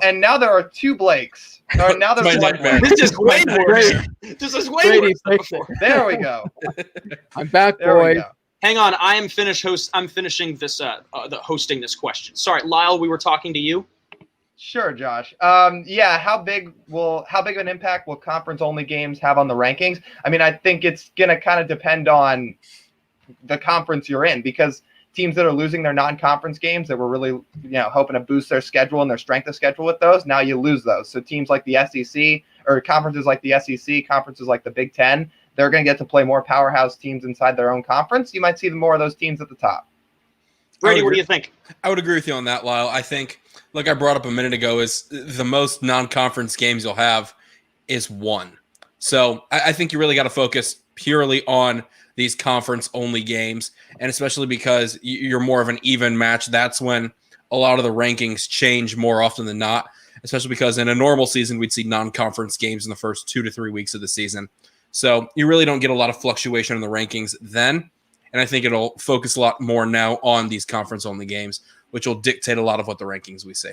and now there are two Blakes. Now there's one. This is way worse. This is way worse than before. There we go. I'm back, boy. Hang on, I'm finishing this hosting this question. Sorry, Lyle, we were talking to you. Sure, Josh. Yeah, how big of an impact will conference only games have on the rankings? I mean, I think it's gonna kind of depend on the conference you're in, because teams that are losing their non-conference games that were really, hoping to boost their schedule and their strength of schedule with those, now you lose those. So teams like the SEC or conferences like the SEC, conferences like the Big Ten, they're going to get to play more powerhouse teams inside their own conference. You might see more of those teams at the top. Brady, what do you think? I would agree with you on that, Lyle. I think, like I brought up a minute ago, is the most non-conference games you'll have is one. So I think you really got to focus purely on these conference-only games, and especially because you're more of an even match, that's when a lot of the rankings change more often than not, especially because in a normal season, we'd see non-conference games in the first 2 to 3 weeks of the season. So you really don't get a lot of fluctuation in the rankings then, and I think it'll focus a lot more now on these conference-only games, which will dictate a lot of what the rankings we see.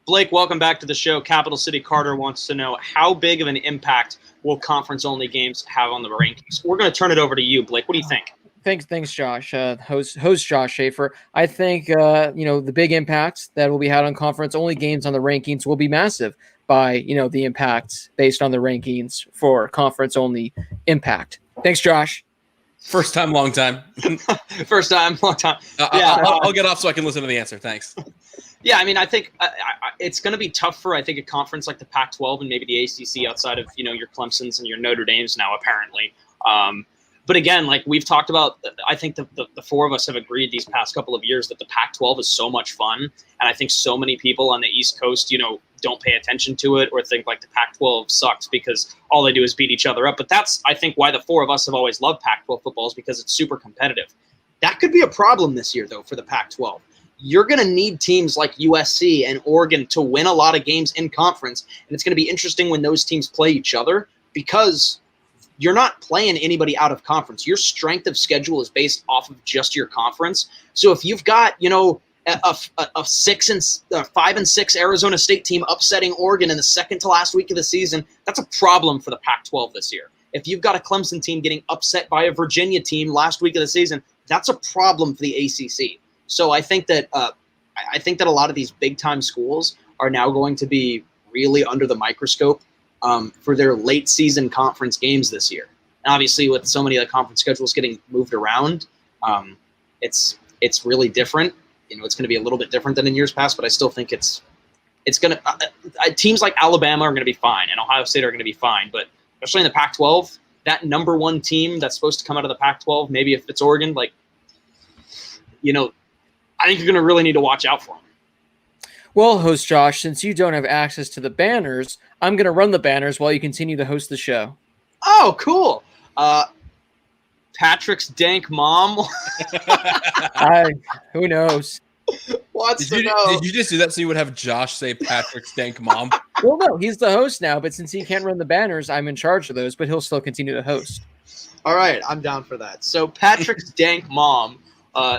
Blake, welcome back to the show. Capital City Carter wants to know, how big of an impact will conference-only games have on the rankings? We're going to turn it over to you, Blake. What do you think? Thanks, Josh. Host Josh Schaefer. I think the big impact that will be had on conference-only games on the rankings will be massive by the impact based on the rankings for conference-only impact. Thanks, Josh. First time, long time. First time, long time. I'll get off so I can listen to the answer. Thanks. Yeah, I mean, I think it's going to be tough for, I think, a conference like the Pac-12 and maybe the ACC outside of, your Clemsons and your Notre Dames now, apparently. But again, like we've talked about, I think the four of us have agreed these past couple of years that the Pac-12 is so much fun. And I think so many people on the East Coast, don't pay attention to it or think like the Pac-12 sucks because all they do is beat each other up. But that's, I think, why the four of us have always loved Pac-12 football, is because it's super competitive. That could be a problem this year, though, for the Pac-12. You're going to need teams like USC and Oregon to win a lot of games in conference. And it's going to be interesting when those teams play each other, because you're not playing anybody out of conference. Your strength of schedule is based off of just your conference. So if you've got, a 5-6 Arizona State team upsetting Oregon in the second to last week of the season, that's a problem for the Pac-12 this year. If you've got a Clemson team getting upset by a Virginia team last week of the season, that's a problem for the ACC. So I think that a lot of these big time schools are now going to be really under the microscope for their late season conference games this year. And obviously, with so many of the conference schedules getting moved around, it's really different. It's going to be a little bit different than in years past, but I still think it's going to teams like Alabama are going to be fine, and Ohio State are going to be fine. But especially in the Pac-12, that number one team that's supposed to come out of the Pac-12, maybe if it's Oregon, I think you're going to really need to watch out for them. Well, host Josh, since you don't have access to the banners, I'm going to run the banners while you continue to host the show. Oh, cool. Patrick's dank mom. Who knows? Did you just do that so you would have Josh say Patrick's dank mom? Well, no, he's the host now, but since he can't run the banners, I'm in charge of those, but he'll still continue to host. All right, I'm down for that. So Patrick's dank mom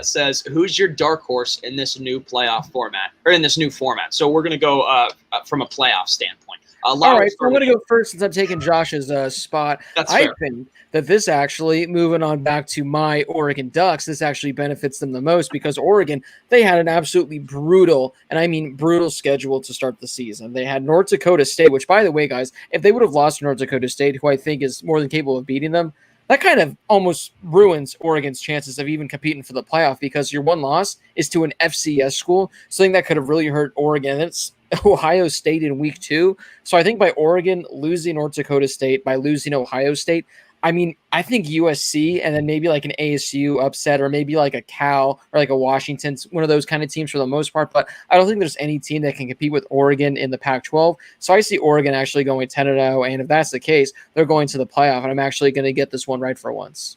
says, who's your dark horse in this new playoff format, or in this new format? So we're going to go from a playoff standpoint. All right, so I'm going to go first since I'm taking Josh's spot. That's fair. I think that this actually, moving on back to my Oregon Ducks, this actually benefits them the most, because Oregon, they had an absolutely brutal, and I mean brutal, schedule to start the season. They had North Dakota State, which, by the way, guys, if they would have lost to North Dakota State, who I think is more than capable of beating them, that kind of almost ruins Oregon's chances of even competing for the playoff, because your one loss is to an FCS school. So I think that could have really hurt Oregon. It's Ohio State in week 2. So I think by Oregon losing North Dakota State, by losing Ohio State, I mean, I think USC and then maybe like an ASU upset, or maybe like a Cal or like a Washington, one of those kind of teams for the most part. But I don't think there's any team that can compete with Oregon in the Pac-12. So I see Oregon actually going 10-0. And if that's the case, they're going to the playoff. And I'm actually going to get this one right for once.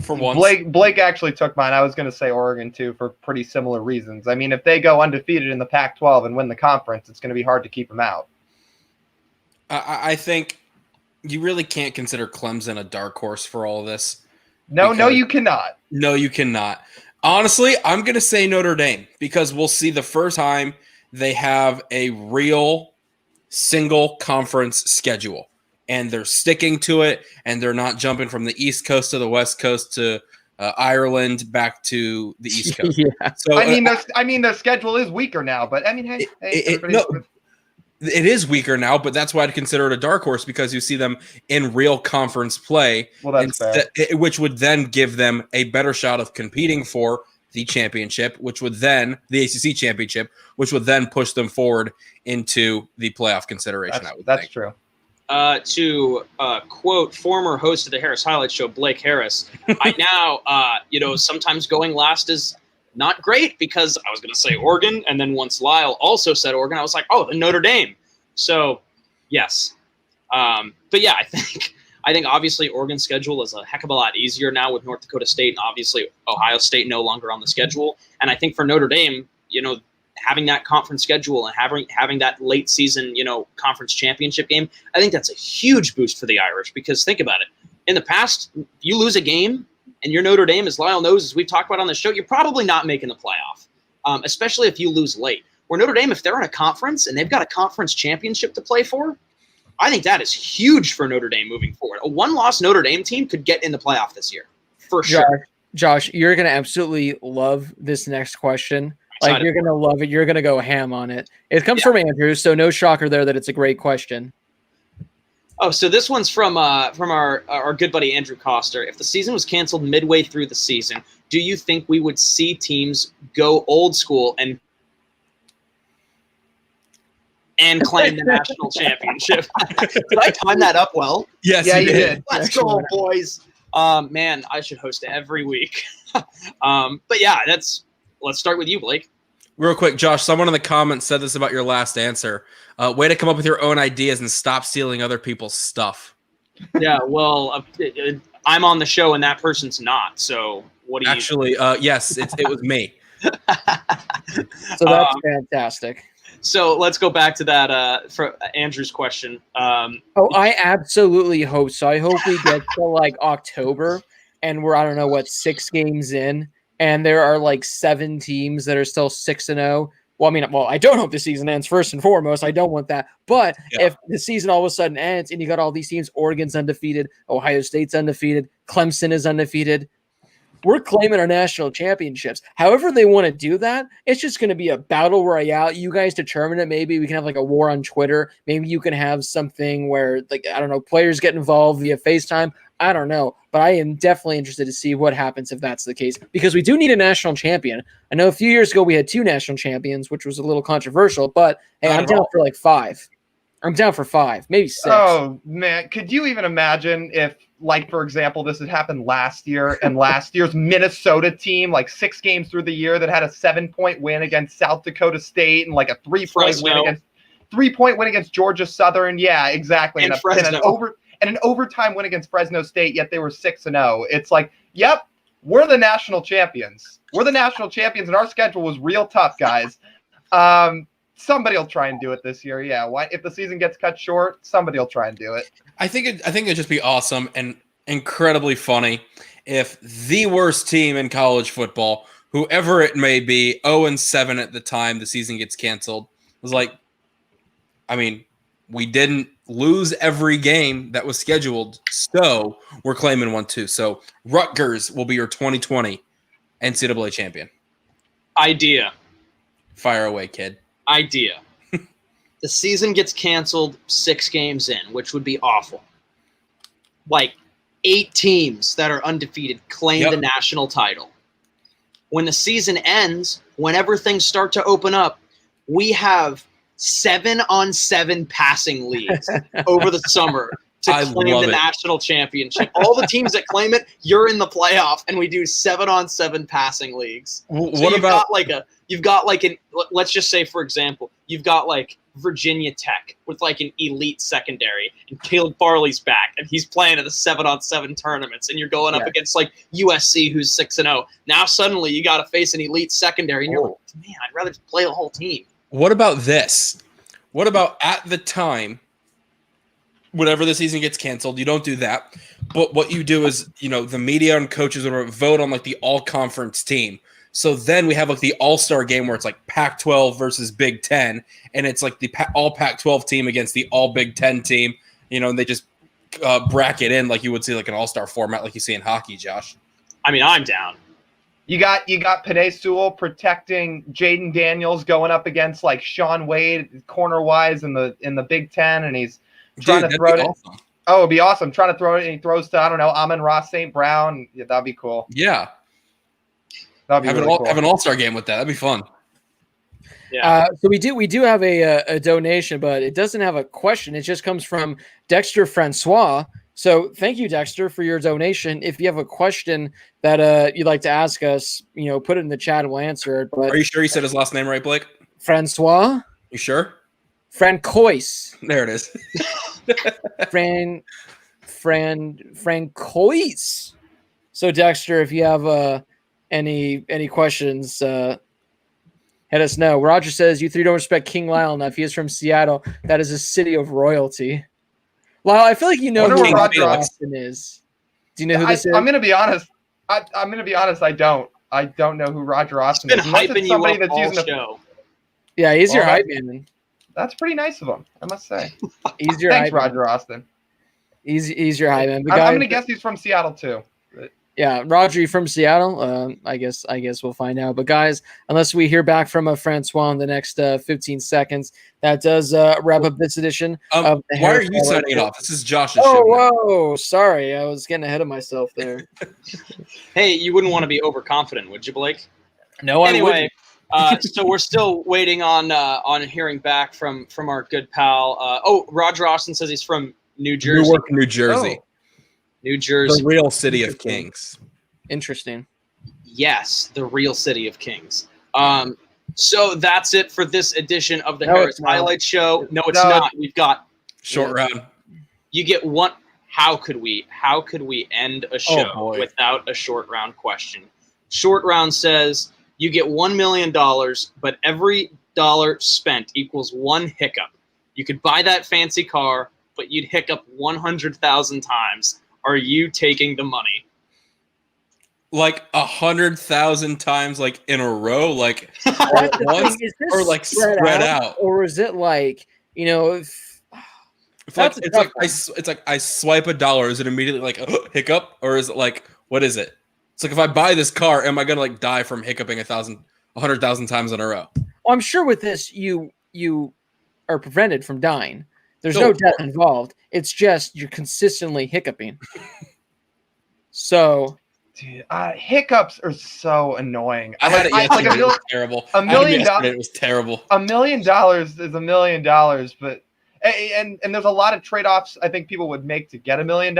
For once. Blake actually took mine. I was going to say Oregon too, for pretty similar reasons. I mean, if they go undefeated in the Pac-12 and win the conference, it's going to be hard to keep them out. I think you really can't consider Clemson a dark horse for all of this. No, you cannot. No, you cannot. Honestly, I'm going to say Notre Dame, because we'll see the first time they have a real single conference schedule, and they're sticking to it, and they're not jumping from the East Coast to the West Coast to Ireland back to the East Coast. Yeah. So I mean, their schedule is weaker now, but I mean, hey, it is weaker now, but that's why I'd consider it a dark horse, because you see them in real conference play, well, that's fair. which would then give them a better shot of competing for the championship, which would then the ACC championship, which would then push them forward into the playoff consideration. That's true. To quote former host of the Harris Highlight Show, Blake Harris, I now, sometimes going last is not great, because I was going to say Oregon, and then once Lyle also said Oregon, I was like, oh, the Notre Dame. So, yes. But yeah, I think obviously Oregon's schedule is a heck of a lot easier now with North Dakota State, and obviously Ohio State no longer on the schedule. And I think for Notre Dame, having that conference schedule and having that late season, conference championship game, I think that's a huge boost for the Irish, because think about it. In the past, you lose a game and you're Notre Dame, as Lyle knows, as we've talked about on the show, you're probably not making the playoff, especially if you lose late. Where Notre Dame, if they're in a conference and they've got a conference championship to play for, I think that is huge for Notre Dame moving forward. A one-loss Notre Dame team could get in the playoff this year, for sure. Josh, you're going to absolutely love this next question. Like, you're going to love it. You're going to go ham on it. It comes from Andrew, so no shocker there that it's a great question. Oh, so this one's from our good buddy Andrew Coster. If the season was canceled midway through the season, do you think we would see teams go old school and claim the national championship? Did I time that up well? Yes, yeah, you did. Let's go, boys. Man, I should host every week. But yeah, let's start with you, Blake. Real quick, Josh, someone in the comments said this about your last answer. Way to come up with your own ideas and stop stealing other people's stuff. Yeah, well, I'm on the show and that person's not. So what do you... Actually, yes, it was me. So that's fantastic. So let's go back to that for Andrew's question. I absolutely hope so. I hope we get to like October and we're, I don't know, 6 games in, and there are like 7 teams that are still 6-0. Well, I don't hope the season ends, first and foremost. I don't want that. But if the season all of a sudden ends and you got all these teams, Oregon's undefeated, Ohio State's undefeated, Clemson is undefeated, we're claiming our national championships. However they want to do that, it's just going to be a battle royale. You guys determine it. Maybe we can have like a war on Twitter. Maybe you can have something where, like, I don't know, players get involved via FaceTime. I don't know. But I am definitely interested to see what happens if that's the case, because we do need a national champion. I know a few years ago we had 2 national champions, which was a little controversial, but hey, I'm down for like 5. I'm down for 5, maybe 6. Oh, man. Could you even imagine if, like, for example, this had happened last year, and last year's Minnesota team, like 6 games through the year, that had a 7-point win against South Dakota State and like a 3-point win against Georgia Southern. Yeah, exactly. And an overtime win against Fresno State, yet they were 6-0. It's like, yep, we're the national champions. We're the national champions, and our schedule was real tough, guys. Somebody will try and do it this year. Yeah. Why? If the season gets cut short, somebody will try and do it. I think it'd just be awesome and incredibly funny if the worst team in college football, whoever it may be, 0-7 at the time the season gets canceled, was like, I mean, we didn't lose every game that was scheduled, so we're claiming one too. So Rutgers will be your 2020 NCAA champion. Idea. Fire away, kid. Idea. The season gets canceled 6 games in, which would be awful. Like 8 teams that are undefeated claim the national title. When the season ends, whenever things start to open up, we have 7-on-7 passing leagues over the summer to claim the national championship. All the teams that claim it, you're in the playoff, and we do 7-on-7 passing leagues. Let's just say, for example, you've got like Virginia Tech with like an elite secondary, and Caleb Farley's back, and he's playing at the 7-on-7 tournaments, and you're going up against like USC, who's 6-0. Now suddenly you got to face an elite secondary, and you're like, man, I'd rather play the whole team. What about this? What about at the time, whenever the season gets canceled, you don't do that. But what you do is, the media and coaches would vote on like the all-conference team. So then we have like the all-star game where it's like Pac-12 versus Big Ten, and it's like the all Pac-12 team against the all Big Ten team, and they just bracket in like you would see like an all-star format like you see in hockey, Josh. I mean, I'm down. You got Penei Sewell protecting Jaden Daniels going up against like Sean Wade corner wise in the Big Ten, and he's trying to throw it. Awesome. Oh, it'd be awesome. Trying to throw it, and he throws to, I don't know, Amon-Ra St. Brown. Yeah, that'd be cool. Yeah. That'd be Have, really cool. have an all-star game with that. That'd be fun. Yeah. So we do have a donation, but it doesn't have a question. It just comes from Dexter Francois. So thank you, Dexter, for your donation. If you have a question that you'd like to ask us, put it in the chat and we'll answer it. But Are you sure you said his last name right, Blake? Francois? You sure? Francois. There it is. Francois. So Dexter, if you have any questions, let us know. Roger says, you three don't respect King Lyle enough. He is from Seattle. That is a city of royalty. Lyle, I feel like you know who King Roger Felix Austin is. Do you know who this is? I'm gonna be honest. I don't know who Roger Austin Been is. Unless hyping it's you somebody up that's all using show. Yeah, he's your Well, hype man. That's pretty nice of him, I must say. He's your Thanks, hype man. Roger Austin. He's your hype man. The I'm guy- gonna guess he's from Seattle too. Yeah, Roger, you from Seattle? I guess we'll find out. But guys, unless we hear back from Francois in the next 15 seconds, that does wrap up this edition of the Why are Harris you Highlight signing it Show. off? This is Josh's Oh, show. now. whoa! Sorry, I was getting ahead of myself there. Hey, you wouldn't want to be overconfident, would you, Blake? No, Anyway, so we're still waiting on hearing back from our good pal. Roger Austin says he's from New Jersey. Newark, New Jersey. Oh. New Jersey. The real city of kings. Interesting. Yes, the real city of kings. So that's it for this edition of the No, Harris it's not. Highlight Show. No, it's No. not. We've got Short round. you get one. How could we end a show boy. without a short round question? Short round says you get $1 million, but every dollar spent equals one hiccup. You could buy that fancy car, but you'd hiccup 100,000 times. Are you taking the money? Like 100,000 times, like in a row, like all That's at the once, thing, is this or like spread out. or is it like if It's like That's a tough it's like I swipe a dollar. Is it immediately like hiccup, or is it like what is it? It's like if I buy this car, am I gonna like die from hiccuping 100,000 times in a row? Well, I'm sure with this you are prevented from dying. There's No. no death involved. It's just you're consistently hiccuping. So Dude, hiccups are so annoying. I had it Like, yesterday. like It was terrible. $1 million It was terrible. $1 million is $1 million, but and there's a lot of trade-offs I think people would make to get $1 million.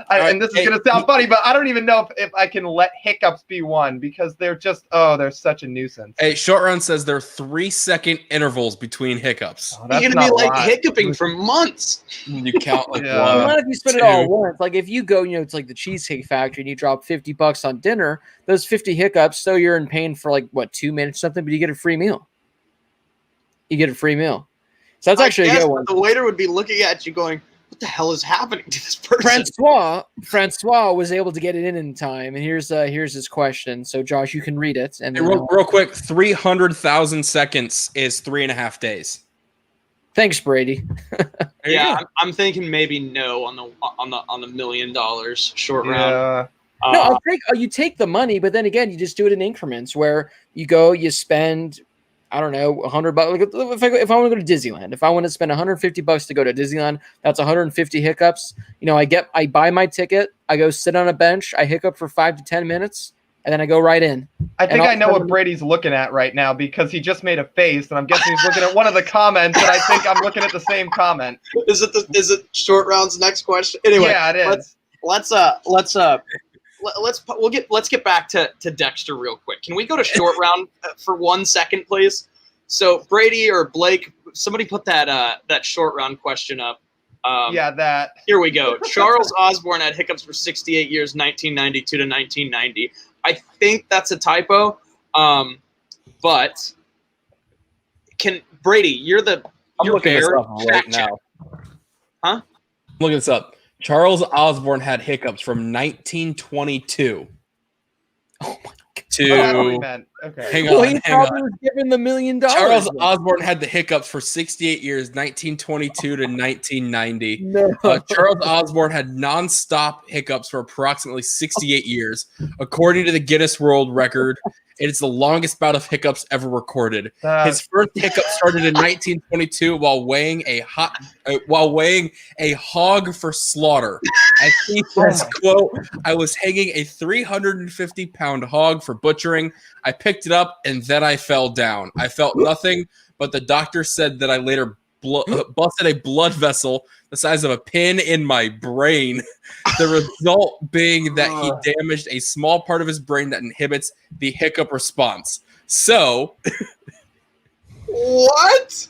And this is going to sound funny, but I don't even know if I can let hiccups be one because they're such a nuisance. Hey, short round says there are 3-second intervals between hiccups. Oh, that's You're gonna be not a like lot. hiccuping for months. You count like Yeah. not one. if you spend it all at two. once. Like if you go, it's like the Cheesecake Factory and you drop $50 on dinner, those 50 hiccups, so you're in pain for like 2 minutes or something, but you get a free meal. So that's actually a good one. The waiter would be looking at you going, what the hell is happening to this person? Francois was able to get it in time, and here's his question. So Josh, you can read it. And Hey, then real quick, 300,000 seconds is 3.5 days. thanks, Brady. There you Yeah, go. I'm thinking maybe no on the $1 million short round. Yeah. No, you take the money, but then again, you just do it in increments where you go, you spend, I don't know, $100. Like if I want to go to Disneyland, if I want to spend $150 to go to Disneyland, that's 150 hiccups. I buy my ticket, I go sit on a bench, I hiccup for 5 to 10 minutes, and then I go right in. I think And I know also- what Brady's looking at right now because he just made a face, and I'm guessing he's looking at one of the comments, and I think I'm looking at the same comment. Is it short round's next question? Anyway, Yeah, it is. let's get back to Dexter real quick. Can we go to short round for 1 second, please? So Brady or Blake, somebody put that short round question up. That. Here we go. Charles Osborne had hiccups for 68 years, 1992 to 1990. I think that's a typo. But Brady, you're I'm looking this fair up right fact check. now. Huh? I'm looking this up. Charles Osborne had hiccups from 1922 That's what he to meant. Okay. Hang Well, on, he hang probably on. was given the $1 million. Charles Osborne had the hiccups for 68 years, 1922 to 1990. No. Charles Osborne had nonstop hiccups for approximately 68 years. According to the Guinness World Record, it is the longest bout of hiccups ever recorded. His first hiccup started in 1922 while weighing a hog for slaughter. As he says, quote, "I was hanging a 350-pound hog for butchering. I picked it up and then I fell down. I felt nothing, but the doctor said that I later busted a blood vessel the size of a pin in my brain. The result being that he damaged a small part of his brain that inhibits the hiccup response. So, What?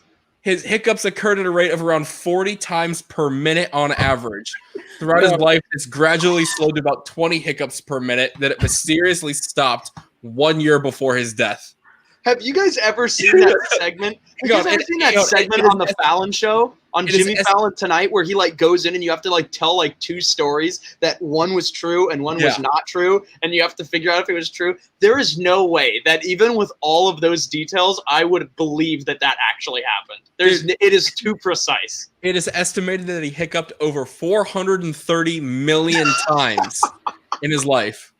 his hiccups occurred at a rate of around 40 times per minute on average. Throughout his life, it's gradually slowed to about 20 hiccups per minute that it mysteriously stopped 1 year before his death." Have you guys ever seen that segment? Have you guys ever seen that segment on the Fallon show? On Jimmy Fallon Tonight, where he like goes in and you have to like tell like two stories that one was true and one was not true, and you have to figure out if it was true. There is no way that even with all of those details, I would believe that that actually happened. It is too precise. It is estimated that he hiccuped over 430 million times in his life.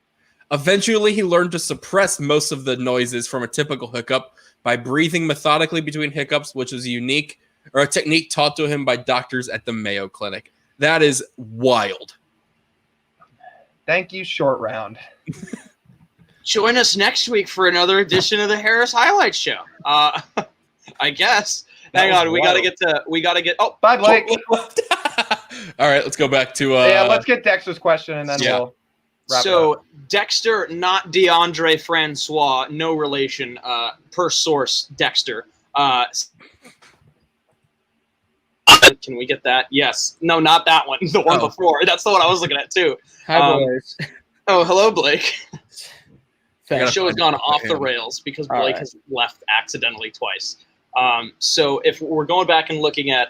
Eventually, he learned to suppress most of the noises from a typical hiccup by breathing methodically between hiccups, which is a technique taught to him by doctors at the Mayo Clinic. That is wild. Thank you, Short Round. Join us next week for another edition of the Harris Highlights Show. I guess. Hang on, we gotta get. Oh, bye, Blake. All right, let's go back to. Let's get Dexter's question and then we'll. So Dexter, not DeAndre Francois, no relation, per source, Dexter. Can we get that? Yes. No, not that one. The one before. That's the one I was looking at too. Hi, boys. Oh, hello, Blake. The show has gone him. off the rails because Blake has left accidentally twice. So if we're going back and looking at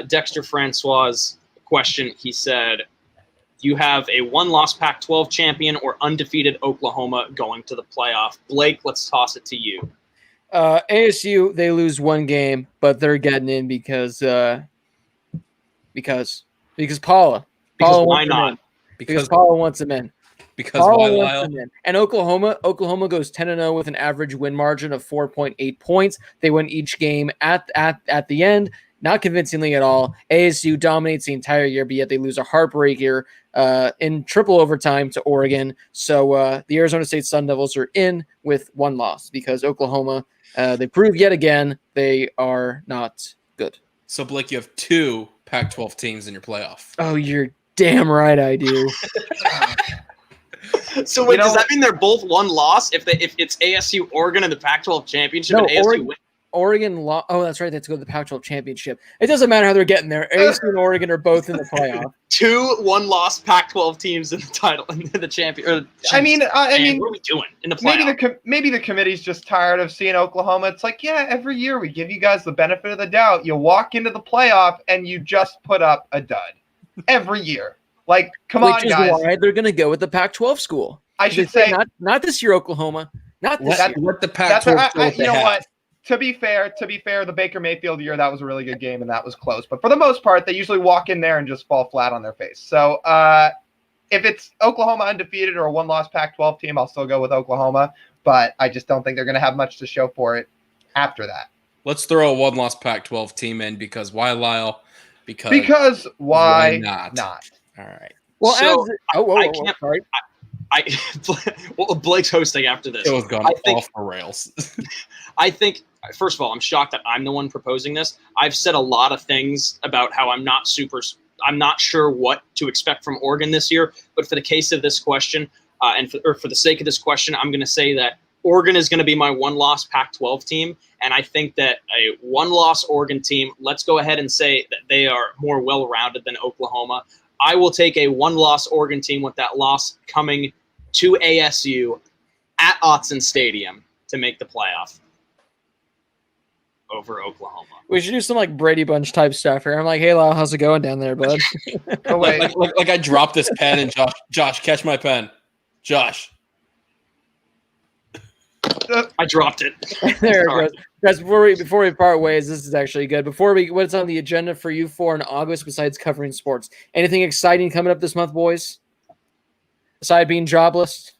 Dexter Francois' question, he said, you have a one-loss Pac-12 champion or undefeated Oklahoma going to the playoff. Blake, let's toss it to you. ASU, they lose one game, but they're getting in because Paula. Because Why not? Because Paula wants them in. Because Paula wants them in. And Oklahoma goes 10-0 with an average win margin of 4.8 points. They win each game at the end. Not convincingly at all. ASU dominates the entire year, but yet they lose a heartbreaker in triple overtime to Oregon. So the Arizona State Sun Devils are in with one loss because Oklahoma, they prove yet again they are not good. So, Blake, you have two Pac-12 teams in your playoff. Oh, you're damn right I do. So wait, does that mean they're both one loss if it's ASU Oregon in the Pac-12 championship and ASU win? Oregon lost. Oh, that's right. They have to go to the Pac-12 championship. It doesn't matter how they're getting there. ASU and Oregon are both in the playoff. Two one-loss Pac-12 teams in the title, in the champion. I mean, what are we doing in the playoff? Maybe the committee's just tired of seeing Oklahoma. It's like, yeah, every year we give you guys the benefit of the doubt. You walk into the playoff and you just put up a dud every year. Like, come on, guys. Which is why they're going to go with the Pac-12 school. I should say not this year, Oklahoma. Not this year. Let the Pac-12. You know what? To be fair, the Baker Mayfield year, that was a really good game and that was close. But for the most part, they usually walk in there and just fall flat on their face. So if it's Oklahoma undefeated or a one-loss Pac-12 team, I'll still go with Oklahoma. But I just don't think they're going to have much to show for it after that. Let's throw a one-loss Pac-12 team in because why, Lyle? Because why not? All right. Well, so I can't. Sorry. Well, Blake's hosting after this. It was gone off the rails. I think, first of all, I'm shocked that I'm the one proposing this. I've said a lot of things about how I'm not sure what to expect from Oregon this year. But for the case of this question, and for the sake of this question, I'm going to say that Oregon is going to be my one-loss Pac-12 team. And I think that a one-loss Oregon team, let's go ahead and say that they are more well-rounded than Oklahoma. I will take a one-loss Oregon team with that loss coming to ASU at Autzen Stadium to make the playoff over Oklahoma. We should do some like Brady Bunch type stuff here. I'm like, hey, Lyle, how's it going down there, bud? Oh, wait. like I dropped this pen and Josh, catch my pen. Josh. I dropped it. There it Sorry. goes. Guys, before we part ways, this is actually good. What's on the agenda for you four in August besides covering sports? Anything exciting coming up this month, boys? Aside being jobless?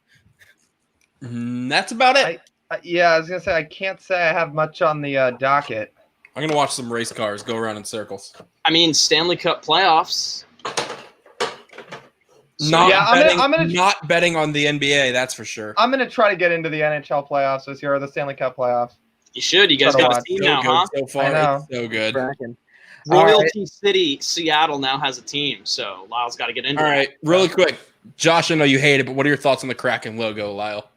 That's about it. Yeah, I was gonna say I can't say I have much on the docket. I'm gonna watch some race cars go around in circles. I mean, Stanley Cup playoffs. Not yeah, betting, I'm gonna not betting on the NBA, that's for sure. I'm gonna try to get into the NHL playoffs this year, or the Stanley Cup playoffs. You should. You guys Try to got a watch. team So now, good huh? so far. I know. It's so good. Kraken. Royalty City, Seattle now has a team, so Lyle's got to get into All it. right, really quick. Josh, I know you hate it, but what are your thoughts on the Kraken logo, Lyle?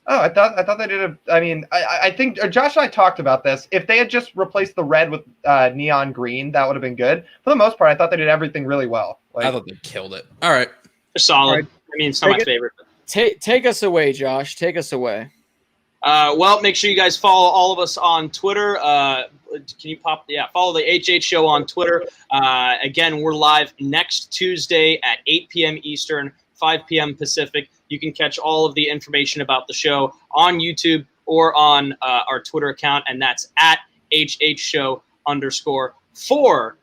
Oh, I thought they did I think Josh and I talked about this. If they had just replaced the red with neon green, that would have been good. For the most part, I thought they did everything really well. I thought they killed it. All right. They're solid. All right. I mean, it's not my favorite. Take us away, Josh. Take us away. Well, make sure you guys follow all of us on Twitter. Can you follow the HH Show on Twitter. Again, we're live next Tuesday at 8 p.m. Eastern, 5 p.m. Pacific. You can catch all of the information about the show on YouTube or on our Twitter account, and that's at HHShow_. For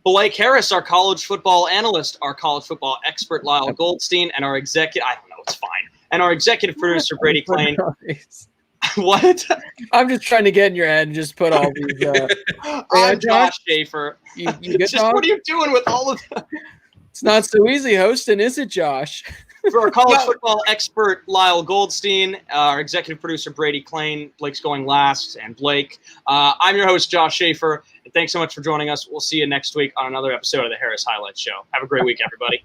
Blake Harris, our college football analyst, our college football expert, Lyle Goldstein, and our executive producer, Brady Klein. What? I'm just trying to get in your head and just put all these. I'm Josh Schaefer. You get Just what are you doing with all of that? It's not so easy hosting, is it, Josh? For our college football expert, Lyle Goldstein, our executive producer, Brady Klein, Blake's going last, and Blake. I'm your host, Josh Schaefer, and thanks so much for joining us. We'll see you next week on another episode of the Harris Highlights Show. Have a great week, everybody.